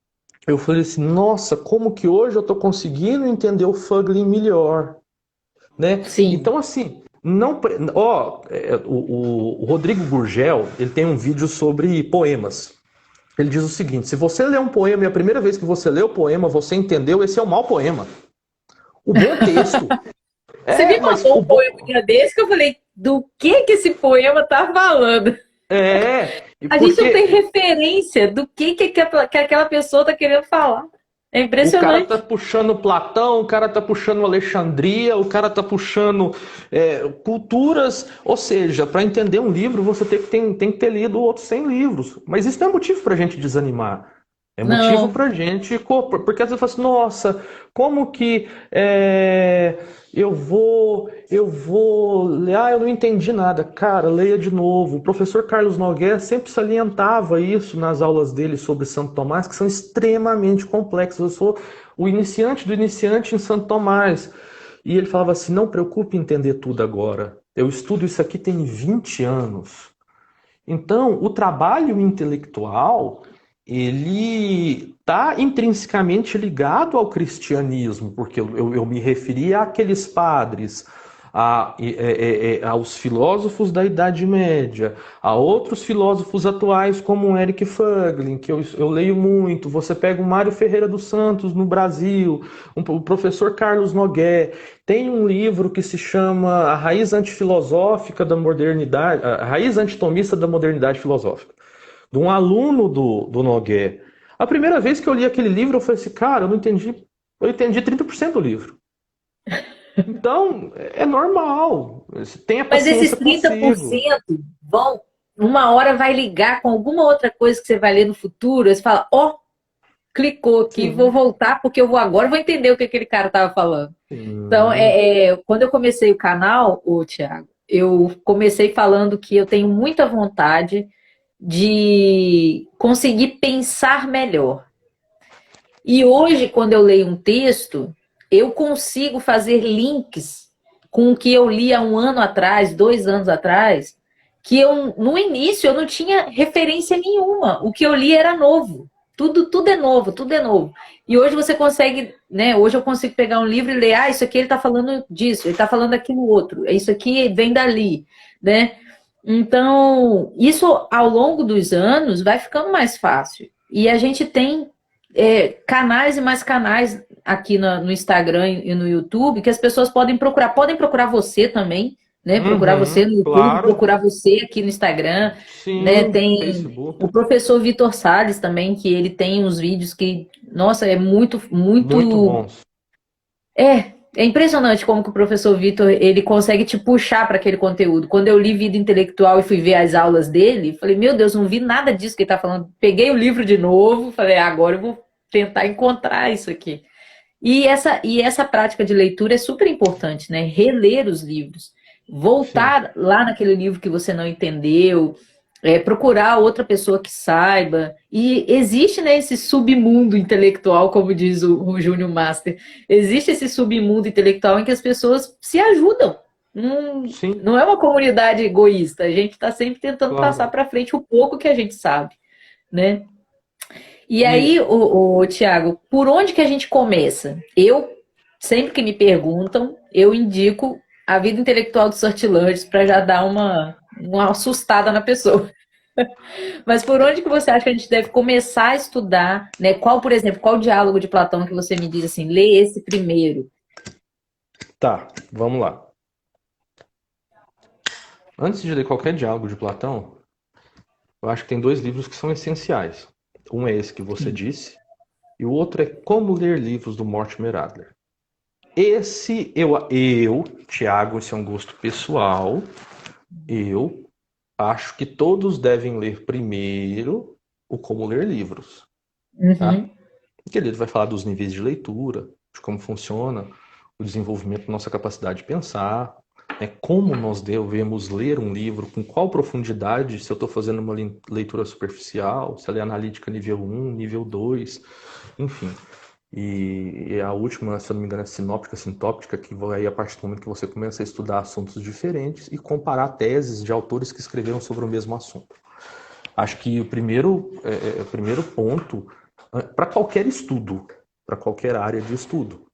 Speaker 2: eu falei assim, nossa, como que hoje eu estou conseguindo entender o Fögling melhor, né?
Speaker 1: Sim.
Speaker 2: Então, assim, não, ó, o Rodrigo Gurgel, ele tem um vídeo sobre poemas. Ele diz o seguinte, se você lê um poema e a primeira vez que você lê o poema, você entendeu, esse é o mau poema. O bom texto,
Speaker 1: Você me
Speaker 2: mas
Speaker 1: mandou
Speaker 2: o
Speaker 1: um poema
Speaker 2: bom...
Speaker 1: um dia desse que eu falei, do que esse poema tá falando?
Speaker 2: E
Speaker 1: A gente não tem
Speaker 2: porque
Speaker 1: referência do que aquela pessoa tá querendo falar. É
Speaker 2: O cara tá
Speaker 1: impressionante.
Speaker 2: puxando Platão, o cara tá puxando Alexandria, o cara tá puxando culturas. Ou seja, para entender um livro, você tem que ter lido outros 100 livros. Mas isso não é motivo para a gente desanimar. É motivo
Speaker 1: Não,
Speaker 2: para a gente. Porque às vezes você fala assim, nossa, como que eu vou ler? Ah, eu não entendi nada. Cara, leia de novo. O professor Carlos Nogueira sempre salientava isso nas aulas dele sobre Santo Tomás, que são extremamente complexas. Eu sou o iniciante do iniciante em Santo Tomás. E ele falava assim: não preocupe em entender tudo agora. Eu estudo isso aqui tem 20 anos. Então, o trabalho intelectual, ele está intrinsecamente ligado ao cristianismo, porque eu me referi àqueles padres, aos filósofos da Idade Média, a outros filósofos atuais como o Eric Fögling, que eu leio muito. Você pega o Mário Ferreira dos Santos no Brasil, o professor Carlos Nogués. Tem um livro que se chama A Raiz Antifilosófica da Modernidade, A Raiz Antitomista da Modernidade Filosófica, de um aluno do Nogués. A primeira vez que eu li aquele livro, eu falei assim, cara, eu entendi 30% do livro. Então, é normal. Tenha
Speaker 1: mas esses
Speaker 2: paciência
Speaker 1: trinta por
Speaker 2: consigo.
Speaker 1: cento vão, uma hora vai ligar com alguma outra coisa que você vai ler no futuro, aí você fala, ó, oh, clicou aqui, vou
Speaker 2: Sim,
Speaker 1: voltar porque eu vou agora vou entender o que aquele cara estava falando. Então,
Speaker 2: sim,
Speaker 1: quando eu comecei o canal, o Thiago, eu comecei falando que eu tenho muita vontade de conseguir pensar melhor. E hoje, quando eu leio um texto, eu consigo fazer links com o que eu li há um ano atrás, 2 anos atrás, que eu no início eu não tinha referência nenhuma. O que eu li era novo. Tudo é novo, tudo é novo. E hoje você consegue, né? Hoje eu consigo pegar um livro e ler, ah, isso aqui ele está falando disso, ele está falando aquilo outro, isso aqui vem dali, né? Então, isso ao longo dos anos vai ficando mais fácil. E a gente tem canais e mais canais aqui no Instagram e no YouTube que as pessoas podem procurar você também, né? Procurar você
Speaker 2: uhum,
Speaker 1: no YouTube,
Speaker 2: claro,
Speaker 1: procurar você aqui no Instagram, né?
Speaker 2: sim,
Speaker 1: Tem o
Speaker 2: Facebook,
Speaker 1: professor Vitor Salles também, que ele tem uns vídeos que, nossa, é muito,
Speaker 2: muito
Speaker 1: muito.
Speaker 2: bons.
Speaker 1: É impressionante como que o professor Vitor ele consegue te puxar para aquele conteúdo. Quando eu li Vida Intelectual e fui ver as aulas dele, falei, meu Deus, não vi nada disso que ele está falando. Peguei o livro de novo, falei, agora eu vou tentar encontrar isso aqui. E essa prática de leitura é super importante, né? Reler os livros,
Speaker 2: Sim.
Speaker 1: voltar lá naquele livro que você não entendeu, procurar outra pessoa que saiba. E existe, né, esse submundo intelectual, como diz o Júnior Master. Existe esse submundo intelectual em que as pessoas se ajudam. Não,
Speaker 2: Sim,
Speaker 1: não é uma comunidade egoísta. A gente está sempre tentando passar
Speaker 2: claro.
Speaker 1: para frente o pouco que a gente sabe, né? E aí,
Speaker 2: E
Speaker 1: o Tiago, por onde que a gente começa? Eu, sempre que me perguntam, eu indico a vida intelectual dos sortilantes para já dar uma assustada na pessoa. Mas por onde que você acha que a gente deve começar a estudar, né? Qual, por exemplo, qual diálogo de Platão que você me diz assim, lê esse primeiro?
Speaker 2: tá, vamos lá. Antes de ler qualquer diálogo de Platão, eu acho que tem dois livros que são essenciais. Um é esse que você disse, e o outro é Como Ler Livros do Mortimer Adler. Esse, Tiago, esse é um gosto pessoal, eu acho que todos devem ler primeiro o Como Ler Livros, tá?
Speaker 1: Uhum.
Speaker 2: Porque ele vai falar dos níveis de leitura, de como funciona o desenvolvimento da nossa capacidade de pensar, né? Como nós devemos ler um livro, com qual profundidade, se eu estou fazendo uma leitura superficial, se ela é analítica nível um, nível 2, enfim. E a última, se eu não me engano, é sinóptica, sintóptica, que vai a partir do momento que você começa a estudar assuntos diferentes e comparar teses de autores que escreveram sobre o mesmo assunto. Acho que o primeiro ponto, para qualquer estudo, para qualquer área de estudo,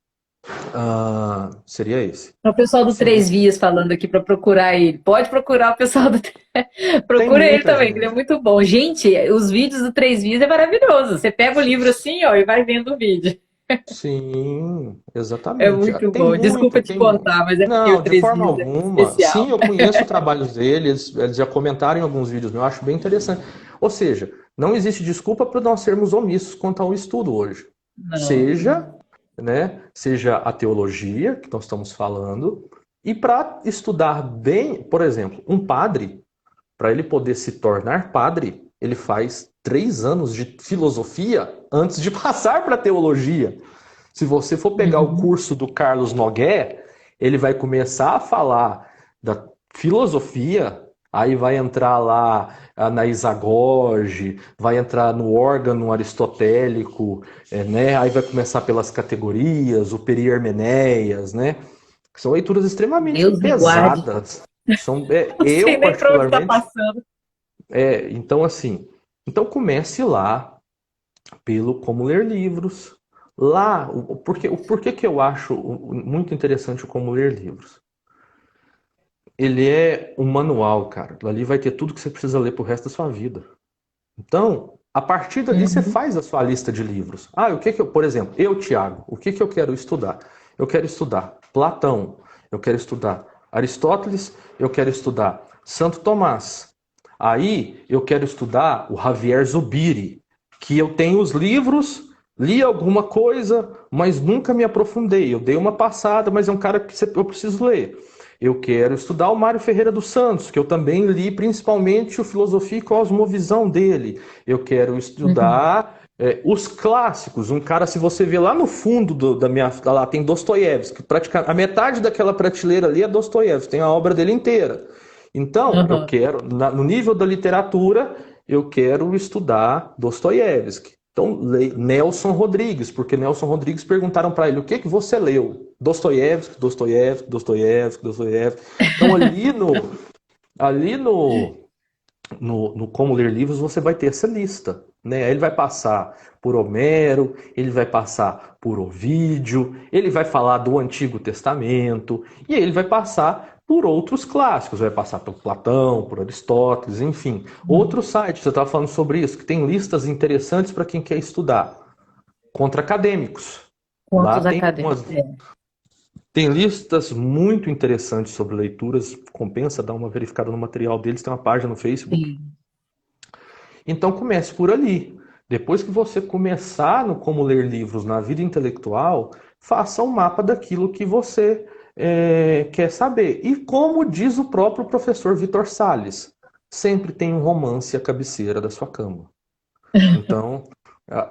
Speaker 2: seria esse.
Speaker 1: O pessoal do
Speaker 2: Segundo,
Speaker 1: Três Vias falando aqui para procurar ele. Pode procurar o pessoal do.
Speaker 2: tem
Speaker 1: Procura ele
Speaker 2: muita
Speaker 1: também, que ele é
Speaker 2: gente.
Speaker 1: muito bom. Gente, os vídeos do Três Vias é maravilhoso. Você pega o livro assim, ó, e vai vendo o vídeo.
Speaker 2: Sim,
Speaker 1: É
Speaker 2: exatamente.
Speaker 1: muito
Speaker 2: Tem
Speaker 1: bom.
Speaker 2: muito,
Speaker 1: Desculpa te
Speaker 2: tem.
Speaker 1: cortar, mas é porque o
Speaker 2: Não, de
Speaker 1: Três
Speaker 2: forma
Speaker 1: Vias é
Speaker 2: alguma. Sim,
Speaker 1: especial.
Speaker 2: eu conheço trabalhos deles, eles já comentaram em alguns vídeos, eu acho bem interessante. Ou seja, não existe desculpa para nós sermos omissos quanto ao estudo hoje.
Speaker 1: Não.
Speaker 2: seja, né, seja a teologia que nós estamos falando, e para estudar bem, por exemplo, um padre, para ele poder se tornar padre, ele faz 3 anos de filosofia antes de passar para a teologia. Se você for pegar o
Speaker 1: Uhum.
Speaker 2: curso do Carlos Nogué, ele vai começar a falar da filosofia, aí vai entrar lá na Isagoge, vai entrar no órgão aristotélico, né? Aí vai começar pelas categorias, o Perihermeneias, né? Que são leituras extremamente
Speaker 1: Deus me guarde.
Speaker 2: pesadas. São,
Speaker 1: Não sei
Speaker 2: eu
Speaker 1: nem para onde está
Speaker 2: particularmente,
Speaker 1: passando.
Speaker 2: então assim, então comece lá pelo como ler livros. Lá, o porquê que eu acho muito interessante o como ler livros? Ele é um manual, cara. Ali vai ter tudo que você precisa ler pro resto da sua vida. Então, a partir dali você
Speaker 1: Uhum.
Speaker 2: faz a sua lista de livros. O que que eu, por exemplo, Tiago, o que que eu quero estudar? Eu quero estudar Platão, eu quero estudar Aristóteles, eu quero estudar Santo Tomás. Aí eu quero estudar o Javier Zubiri, que eu tenho os livros, li alguma coisa, mas nunca me aprofundei. Eu dei uma passada, mas é um cara que eu preciso ler. Eu quero estudar o Mário Ferreira dos Santos, que eu também li principalmente o Filosofia e Cosmovisão dele. Eu quero
Speaker 1: Uhum.
Speaker 2: estudar os clássicos. Um cara, se você ver lá no fundo da minha. Lá tem Dostoiévski. Praticamente, a metade daquela prateleira ali é Dostoiévski, tem a obra dele inteira. Então, eu
Speaker 1: Uhum.
Speaker 2: quero, no nível da literatura, eu quero estudar Dostoiévski. Então, Nelson Rodrigues, porque Nelson Rodrigues perguntaram para ele o que que você leu? Dostoiévski, Dostoiévski, Dostoiévski, Dostoiévski. Então, ali no Como Ler Livros, você vai ter essa lista. Né? Ele vai passar por Homero, ele vai passar por Ovídio, ele vai falar do Antigo Testamento, e ele vai passar por outros clássicos, vai passar por Platão, por Aristóteles, enfim. Outro
Speaker 1: Uhum.
Speaker 2: site, você estava falando sobre isso, que tem listas interessantes para quem quer estudar. Contra acadêmicos. Lá
Speaker 1: Contos
Speaker 2: tem
Speaker 1: acadêmicos.
Speaker 2: umas tem listas muito interessantes sobre leituras, compensa dar uma verificada no material deles, tem uma página no Facebook.
Speaker 1: Sim.
Speaker 2: Então comece por ali. Depois que você começar no como ler livros na vida intelectual, faça um mapa daquilo que você quer saber. E como diz o próprio professor Vitor Salles, sempre tem um romance à cabeceira da sua cama. Então,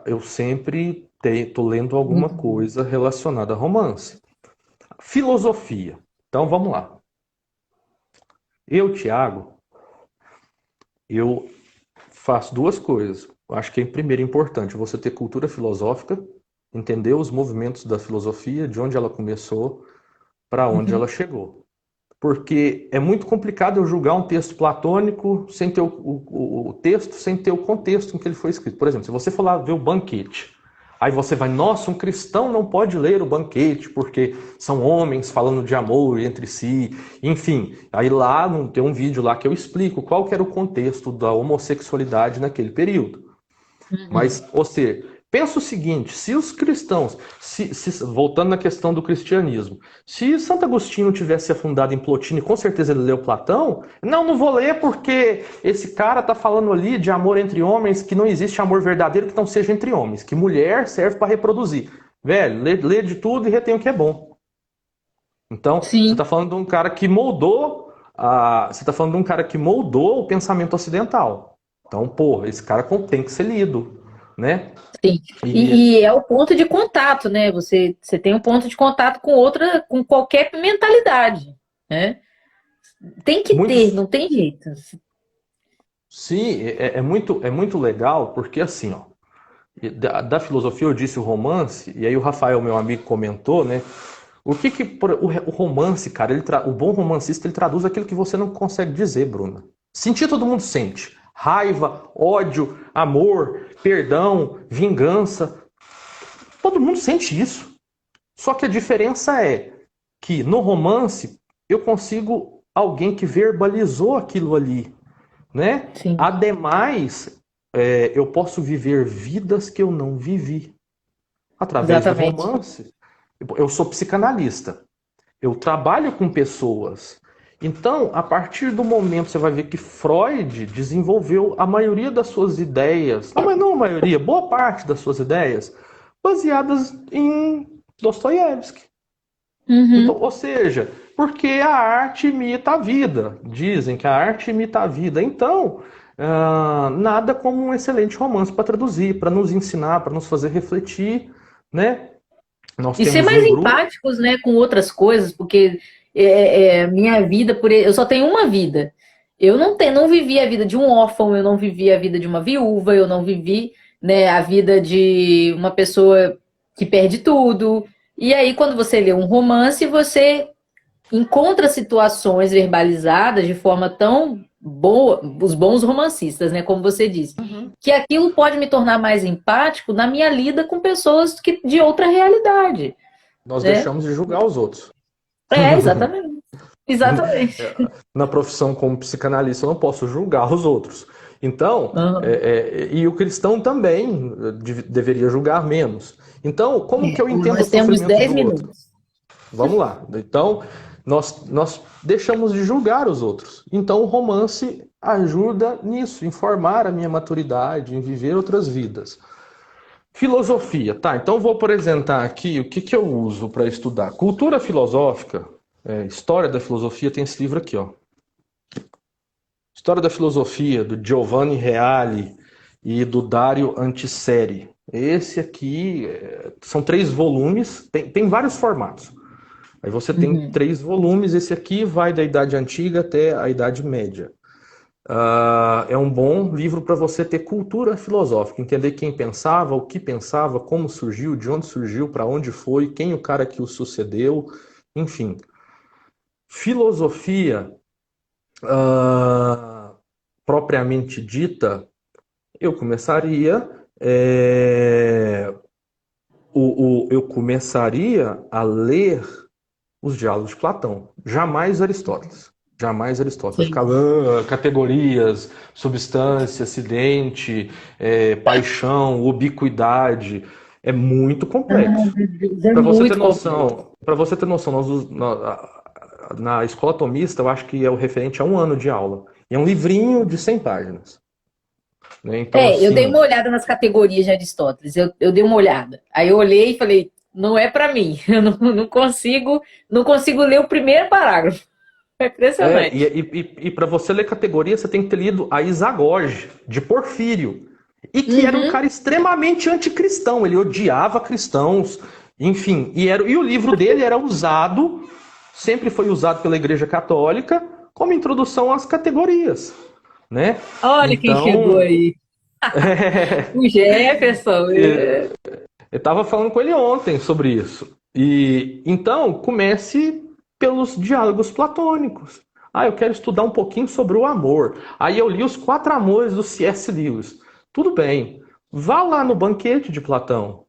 Speaker 2: eu sempre estou lendo alguma
Speaker 1: Muito bom.
Speaker 2: coisa relacionada a romance. Filosofia. Então vamos lá. Eu, Tiago, eu faço duas coisas. Eu acho que é primeiro importante você ter cultura filosófica, entender os movimentos da filosofia, de onde ela começou, para onde ela
Speaker 1: Uhum.
Speaker 2: chegou. Porque é muito complicado eu julgar um texto platônico sem ter o texto, sem ter o contexto em que ele foi escrito. Por exemplo, se você for lá ver o banquete, aí você vai, nossa, um cristão não pode ler o banquete porque são homens falando de amor entre si, enfim. Aí lá tem um vídeo lá que eu explico qual que era o contexto da homossexualidade naquele período.
Speaker 1: Uhum.
Speaker 2: Mas, ou seja, pensa o seguinte: se os cristãos, voltando na questão do cristianismo, se Santo Agostinho tivesse afundado em Plotino, com certeza ele leu Platão. Não, não vou ler porque esse cara está falando ali de amor entre homens, que não existe amor verdadeiro que não seja entre homens, que mulher serve para reproduzir. Velho, lê de tudo e retém o que é bom. Então, você está
Speaker 1: Sim,
Speaker 2: falando de um cara que moldou você está falando de um cara que moldou o pensamento ocidental. Então, pô, esse cara tem que ser lido, né?
Speaker 1: sim.
Speaker 2: E
Speaker 1: E é o ponto de contato, né? Você tem um ponto de contato com outra, com qualquer mentalidade, né? Tem que ter,
Speaker 2: muitos,
Speaker 1: não tem jeito.
Speaker 2: sim, é muito legal porque assim, ó, da filosofia eu disse o romance e aí o Rafael, meu amigo, comentou, né? O romance, cara, o bom romancista ele traduz aquilo que você não consegue dizer, Bruna. Sentir todo mundo sente. Raiva, ódio, amor, perdão, vingança. Todo mundo sente isso. Só que a diferença é que no romance eu consigo alguém que verbalizou aquilo ali, né?
Speaker 1: Sim,
Speaker 2: Ademais, eu posso viver vidas que eu não vivi através do
Speaker 1: exatamente.
Speaker 2: romance. Eu sou psicanalista. Eu trabalho com pessoas. Então, a partir do momento você vai ver que Freud desenvolveu a maioria das suas ideias, não, mas não a maioria, boa parte das suas ideias, baseadas em Dostoiévski. Então,
Speaker 1: Uhum.
Speaker 2: ou seja, porque a arte imita a vida. Dizem que a arte imita a vida. Então, nada como um excelente romance para traduzir, para nos ensinar, para nos fazer refletir, né? Nós
Speaker 1: E ser
Speaker 2: temos
Speaker 1: mais
Speaker 2: um grupo.
Speaker 1: empáticos, né, com outras coisas, porque minha vida, eu só tenho uma vida. Eu não vivi a vida de um órfão, eu não vivi a vida de uma viúva, eu não vivi, né, a vida de uma pessoa que perde tudo. E aí, quando você lê um romance, você encontra situações verbalizadas de forma tão boa, os bons romancistas, né, como você disse,
Speaker 2: Uhum.
Speaker 1: que aquilo pode me tornar mais empático na minha lida com pessoas de outra realidade,
Speaker 2: Nós
Speaker 1: né?
Speaker 2: deixamos de julgar os outros.
Speaker 1: Exatamente. Exatamente.
Speaker 2: Na profissão como psicanalista, eu não posso julgar os outros. Então,
Speaker 1: Uhum.
Speaker 2: e o cristão também deveria julgar menos. Então, como que eu entendo o
Speaker 1: Nós temos
Speaker 2: sofrimento
Speaker 1: 10
Speaker 2: do outro?
Speaker 1: minutos.
Speaker 2: Vamos lá. Então, nós deixamos de julgar os outros. Então, o romance ajuda nisso, em formar a minha maturidade, em viver outras vidas. Filosofia, tá? Então, vou apresentar aqui o que que eu uso para estudar. Cultura filosófica, história da filosofia, tem esse livro aqui, ó. História da Filosofia, do Giovanni Reale e do Dario Antiseri. Esse aqui são 3 volumes, tem vários formatos. Aí você tem
Speaker 1: Uhum.
Speaker 2: 3 volumes, esse aqui vai da Idade Antiga até a Idade Média. É um bom livro para você ter cultura filosófica, entender quem pensava, o que pensava, como surgiu, de onde surgiu, para onde foi, quem o cara que o sucedeu, enfim. Filosofia, propriamente dita, eu começaria eu começaria a ler os diálogos de Platão, jamais Aristóteles. Jamais Aristóteles. Vai ficar
Speaker 1: Sim.
Speaker 2: categorias, substância, acidente, paixão, ubiquidade. É muito
Speaker 1: Ah,
Speaker 2: complexo.
Speaker 1: meu Deus, é
Speaker 2: Para você ter
Speaker 1: muito complexo.
Speaker 2: noção, na escola tomista, eu acho que é o referente a 1 ano de aula. E é um livrinho de 100 páginas. Né? Então,
Speaker 1: Eu dei
Speaker 2: assim,
Speaker 1: uma olhada nas categorias de Aristóteles. Eu dei uma olhada. Aí eu olhei e falei, não é para mim. Eu não consigo ler o primeiro parágrafo. É
Speaker 2: E,
Speaker 1: impressionante.
Speaker 2: e, e para você ler categoria, você tem que ter lido a Isagoge, de Porfírio. E que era um
Speaker 1: Uhum.
Speaker 2: cara extremamente anticristão, ele odiava cristãos, enfim. E o livro dele era usado, sempre foi usado pela Igreja Católica, como introdução às categorias. Né?
Speaker 1: Olha quem chegou
Speaker 2: Então,
Speaker 1: aí. O Jefferson.
Speaker 2: eu estava falando com ele ontem sobre isso. E então comece pelos diálogos platônicos. Ah, eu quero estudar um pouquinho sobre o amor. Aí eu li os 4 amores do C.S. Lewis. Tudo bem. Vá lá no Banquete de Platão.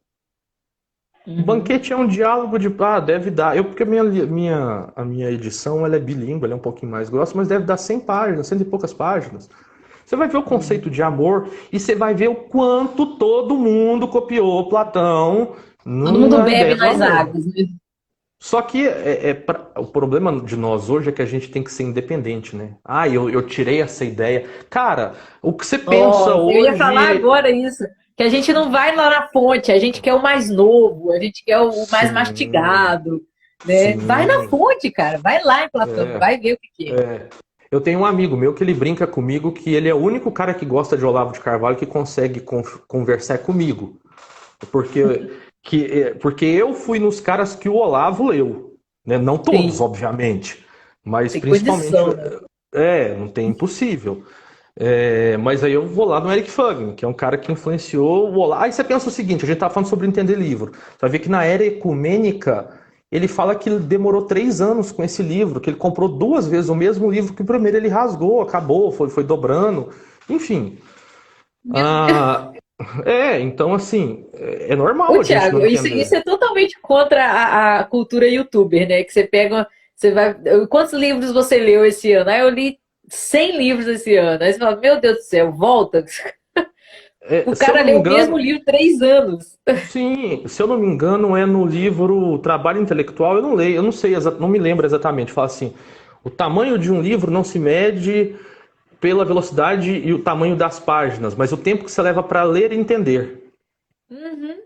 Speaker 2: O
Speaker 1: Uhum.
Speaker 2: Banquete é um diálogo de, deve dar. Porque a minha edição ela é bilíngue, ela é um pouquinho mais grossa, mas deve dar 100 páginas, 100 e poucas páginas. Você vai ver o conceito de amor e você vai ver o quanto todo mundo copiou Platão
Speaker 1: Todo mundo
Speaker 2: na
Speaker 1: bebe
Speaker 2: ideia do
Speaker 1: nas
Speaker 2: amor.
Speaker 1: águas, né?
Speaker 2: Só que o problema de nós hoje é que a gente tem que ser independente, né? Ah, eu tirei essa ideia. Cara, o que você pensa
Speaker 1: Nossa, eu ia falar
Speaker 2: hoje.
Speaker 1: agora isso. Que a gente não vai lá na fonte, a gente quer o mais novo, a gente quer o mais
Speaker 2: Sim,
Speaker 1: mastigado, né? Vai na
Speaker 2: sim.
Speaker 1: fonte, cara. Vai lá em Platão,
Speaker 2: É.
Speaker 1: vai ver o que que é.
Speaker 2: Eu tenho um amigo meu que ele brinca comigo que ele é o único cara que gosta de Olavo de Carvalho que consegue conversar comigo. Porque, porque eu fui nos caras que o Olavo leu. Né? Não todos,
Speaker 1: Sim,
Speaker 2: obviamente. Mas
Speaker 1: tem
Speaker 2: principalmente.
Speaker 1: condição, né?
Speaker 2: Não tem impossível. Mas aí eu vou lá no Eric Fagner, que é um cara que influenciou o Olavo. Aí você pensa o seguinte: a gente tá falando sobre entender livro. Você vai ver que na era ecumênica. Ele fala que ele demorou 3 anos com esse livro, que ele comprou 2 vezes o mesmo livro que o primeiro ele rasgou, acabou, foi dobrando. Enfim.
Speaker 1: Meu Deus.
Speaker 2: Ah, então assim, é normal
Speaker 1: Ô,
Speaker 2: a gente não
Speaker 1: Thiago, isso
Speaker 2: entender.
Speaker 1: é totalmente contra a cultura youtuber, né? Que você pega, você vai. Quantos livros você leu esse ano? Aí eu li 100 livros esse ano. Aí você fala, meu Deus do céu, volta. O
Speaker 2: Se eu
Speaker 1: cara
Speaker 2: não me
Speaker 1: leu o mesmo
Speaker 2: engano,
Speaker 1: livro 3 anos.
Speaker 2: sim, se eu não me engano, é no livro Trabalho Intelectual, eu não leio, eu não sei, não me lembro exatamente. Fala assim, o tamanho de um livro não se mede pela velocidade e o tamanho das páginas, mas o tempo que você leva para ler e entender.
Speaker 1: Uhum.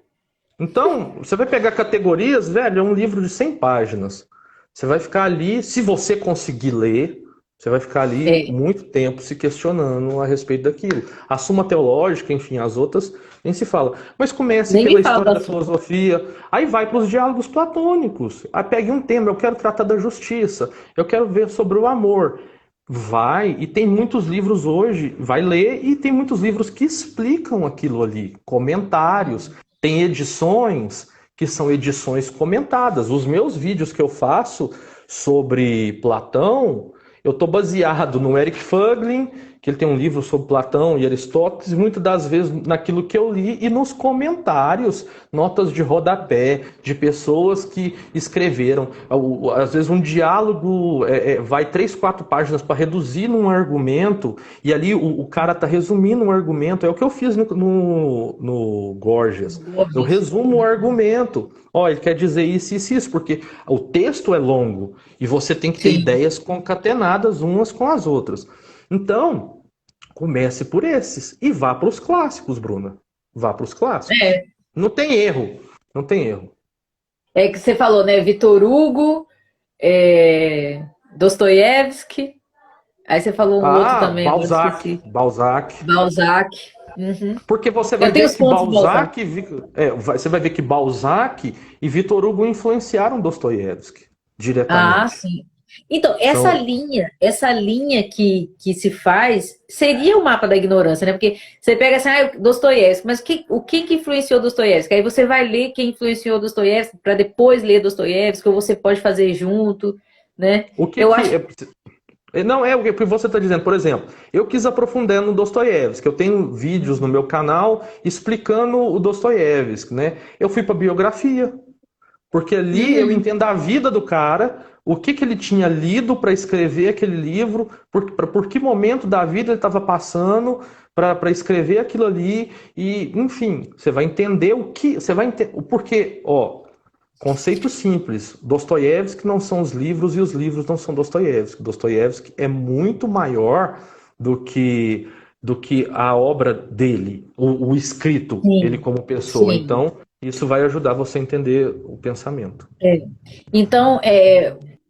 Speaker 2: Então, você vai pegar categorias, velho, é um livro de 100 páginas. Você vai ficar ali, se você conseguir ler, você vai ficar ali
Speaker 1: É,
Speaker 2: muito tempo se questionando a respeito daquilo. A Suma Teológica, enfim, as outras, nem se fala. Mas comece
Speaker 1: nem
Speaker 2: pela
Speaker 1: me fala
Speaker 2: história
Speaker 1: da
Speaker 2: da filosofia, aí vai para os diálogos platônicos. Aí pegue um tema, eu quero tratar da justiça, eu quero ver sobre o amor. Vai, e tem muitos livros hoje, vai ler, e tem muitos livros que explicam aquilo ali, comentários. Tem edições que são edições comentadas. Os meus vídeos que eu faço sobre Platão, eu estou baseado no Eric Fögling, que ele tem um livro sobre Platão e Aristóteles, e muitas das vezes naquilo que eu li e nos comentários, notas de rodapé de pessoas que escreveram. Às vezes um diálogo vai 3, 4 páginas para reduzir num argumento, e ali o cara está resumindo um argumento. É o que eu fiz no Gorgias. Eu
Speaker 1: Borges.
Speaker 2: resumo o argumento. Ó, ele quer dizer isso, isso, isso, porque o texto é longo e você tem que ter
Speaker 1: Sim.
Speaker 2: ideias concatenadas umas com as outras. Então, comece por esses e vá para os clássicos, Bruna. Vá para os clássicos.
Speaker 1: É,
Speaker 2: Não tem erro. Não tem erro.
Speaker 1: é que você falou, né? Vitor Hugo, Dostoiévski, aí você falou um outro
Speaker 2: Ah,
Speaker 1: também, agora
Speaker 2: Balzac.
Speaker 1: esqueci.
Speaker 2: Balzac.
Speaker 1: Balzac. Uhum.
Speaker 2: Porque você vai
Speaker 1: Eu tenho
Speaker 2: ver
Speaker 1: os
Speaker 2: que
Speaker 1: pontos do Balzac.
Speaker 2: você vai ver que Balzac e Vitor Hugo influenciaram Dostoiévski
Speaker 1: Ah,
Speaker 2: diretamente.
Speaker 1: sim. Então,
Speaker 2: São
Speaker 1: essa linha que se faz seria o mapa da ignorância, né? Porque você pega assim, Dostoiévski, mas o que influenciou Dostoiévski? Aí você vai ler quem influenciou Dostoiévski para depois ler Dostoiévski, ou você pode fazer junto, né?
Speaker 2: o que
Speaker 1: Eu
Speaker 2: que
Speaker 1: acho.
Speaker 2: não é o que você está dizendo. Por exemplo, eu quis aprofundar no Dostoiévski. Eu tenho vídeos no meu canal explicando o Dostoiévski, né? Eu fui para biografia. Porque ali eu
Speaker 1: Uhum.
Speaker 2: entendo a vida do cara, o que, que ele tinha lido para escrever aquele livro, por que momento da vida ele estava passando para escrever aquilo ali, e enfim, você vai entender o que. Você vai entender o porquê. Ó, conceito simples. Dostoiévski não são os livros e os livros não são Dostoiévski. Dostoiévski é muito maior do que, do que a obra dele, o escrito, ele
Speaker 1: Sim,
Speaker 2: como pessoa.
Speaker 1: sim.
Speaker 2: Então, isso vai ajudar você a entender o pensamento.
Speaker 1: É. Então,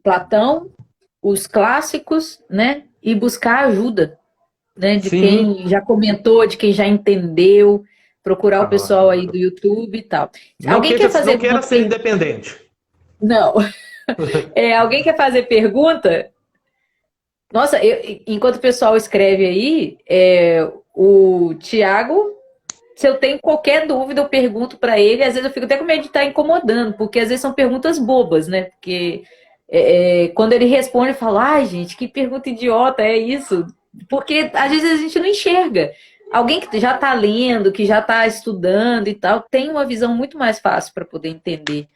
Speaker 1: Platão, os clássicos, né? E buscar ajuda, né? De
Speaker 2: Sim,
Speaker 1: quem já comentou, de quem já entendeu, procurar o pessoal aí do
Speaker 2: claro.
Speaker 1: YouTube e tal.
Speaker 2: Não,
Speaker 1: Alguém quer
Speaker 2: não
Speaker 1: fazer
Speaker 2: queira
Speaker 1: uma
Speaker 2: ser
Speaker 1: pergunta?
Speaker 2: independente.
Speaker 1: Não. Alguém quer fazer pergunta? Nossa, enquanto o pessoal escreve aí, o Tiago, se eu tenho qualquer dúvida, eu pergunto para ele. Às vezes eu fico até com medo de estar incomodando, porque às vezes são perguntas bobas, né? Porque quando ele responde, eu falo, ai, gente, que pergunta idiota é isso? Porque às vezes a gente não enxerga. Alguém que já está lendo, que já está estudando e tal, tem uma visão muito mais fácil para poder entender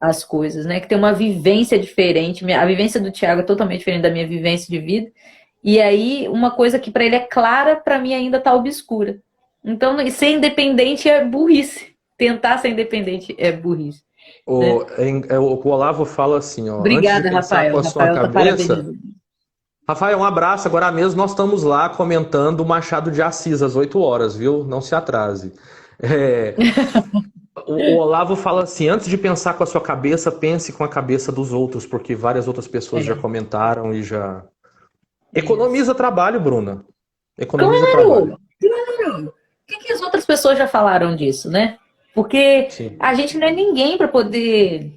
Speaker 1: as coisas, né? Que tem uma vivência diferente. A vivência do Tiago é totalmente diferente da minha vivência de vida. E aí, uma coisa que para ele é clara, para mim ainda está obscura. Então, ser independente é burrice. Tentar ser independente é burrice, né?
Speaker 2: O Olavo fala assim, ó, antes de
Speaker 1: Obrigada,
Speaker 2: pensar com
Speaker 1: Rafael.
Speaker 2: a sua
Speaker 1: Rafael tá
Speaker 2: cabeça.
Speaker 1: parabenizando.
Speaker 2: Rafael, um abraço. Agora mesmo nós estamos lá comentando o Machado de Assis às 8 horas, viu? Não se atrase. É, o Olavo fala assim: antes de pensar com a sua cabeça, pense com a cabeça dos outros, porque várias outras pessoas já
Speaker 1: É,
Speaker 2: comentaram e já.
Speaker 1: isso.
Speaker 2: Economiza trabalho, Bruna. Economiza trabalho.
Speaker 1: Claro! Claro! O que as outras pessoas já falaram disso, né? Porque
Speaker 2: Sim,
Speaker 1: a gente não é ninguém para poder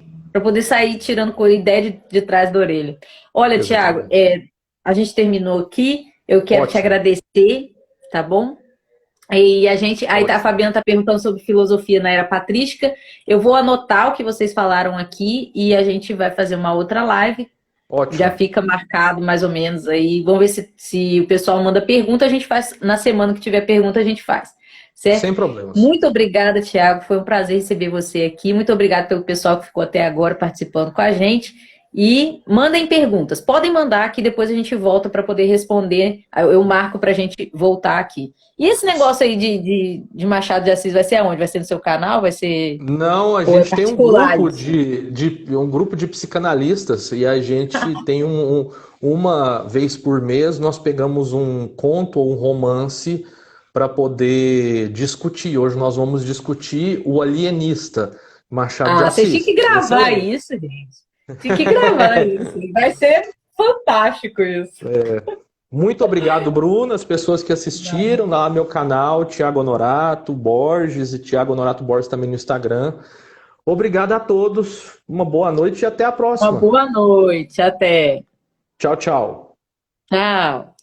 Speaker 1: sair tirando ideia de trás da orelha. Olha, Tiago,
Speaker 2: exatamente.
Speaker 1: a gente terminou aqui. Eu quero te
Speaker 2: Ótimo,
Speaker 1: agradecer, tá bom? E a
Speaker 2: ótimo,
Speaker 1: Fabiana está perguntando sobre filosofia na era patrística. Eu vou anotar o que vocês falaram aqui e a gente vai fazer uma outra live. Já
Speaker 2: ótimo.
Speaker 1: fica marcado mais ou menos aí. Vamos ver se o pessoal manda pergunta, a gente faz. Na semana que tiver pergunta, a gente faz. Certo?
Speaker 2: Sem problemas.
Speaker 1: Muito obrigada, Thiago. Foi um prazer receber você aqui. Muito obrigada pelo pessoal que ficou até agora participando com a gente. E mandem perguntas. Podem mandar que depois a gente volta para poder responder. Eu marco para a gente voltar aqui. E esse negócio aí de Machado de Assis vai ser aonde? Vai ser no seu canal? Vai ser.
Speaker 2: Não, a
Speaker 1: Ou é
Speaker 2: gente tem um grupo
Speaker 1: particulares?
Speaker 2: de psicanalistas e a gente tem uma vez por mês nós pegamos um conto ou um romance para poder discutir. Hoje nós vamos discutir O Alienista, Machado de
Speaker 1: Ah, vocês tinham
Speaker 2: Assis.
Speaker 1: que gravar
Speaker 2: Excelente.
Speaker 1: isso, gente. Tinha que gravar isso. Vai ser fantástico isso.
Speaker 2: Muito obrigado, Bruno. As pessoas que assistiram lá no meu canal, Thiago Honorato Borges e Thiago Honorato Borges também no Instagram. Obrigado a todos. Uma boa noite e até a
Speaker 1: Uma
Speaker 2: próxima.
Speaker 1: boa noite. Até.
Speaker 2: Tchau, tchau.
Speaker 1: Tchau.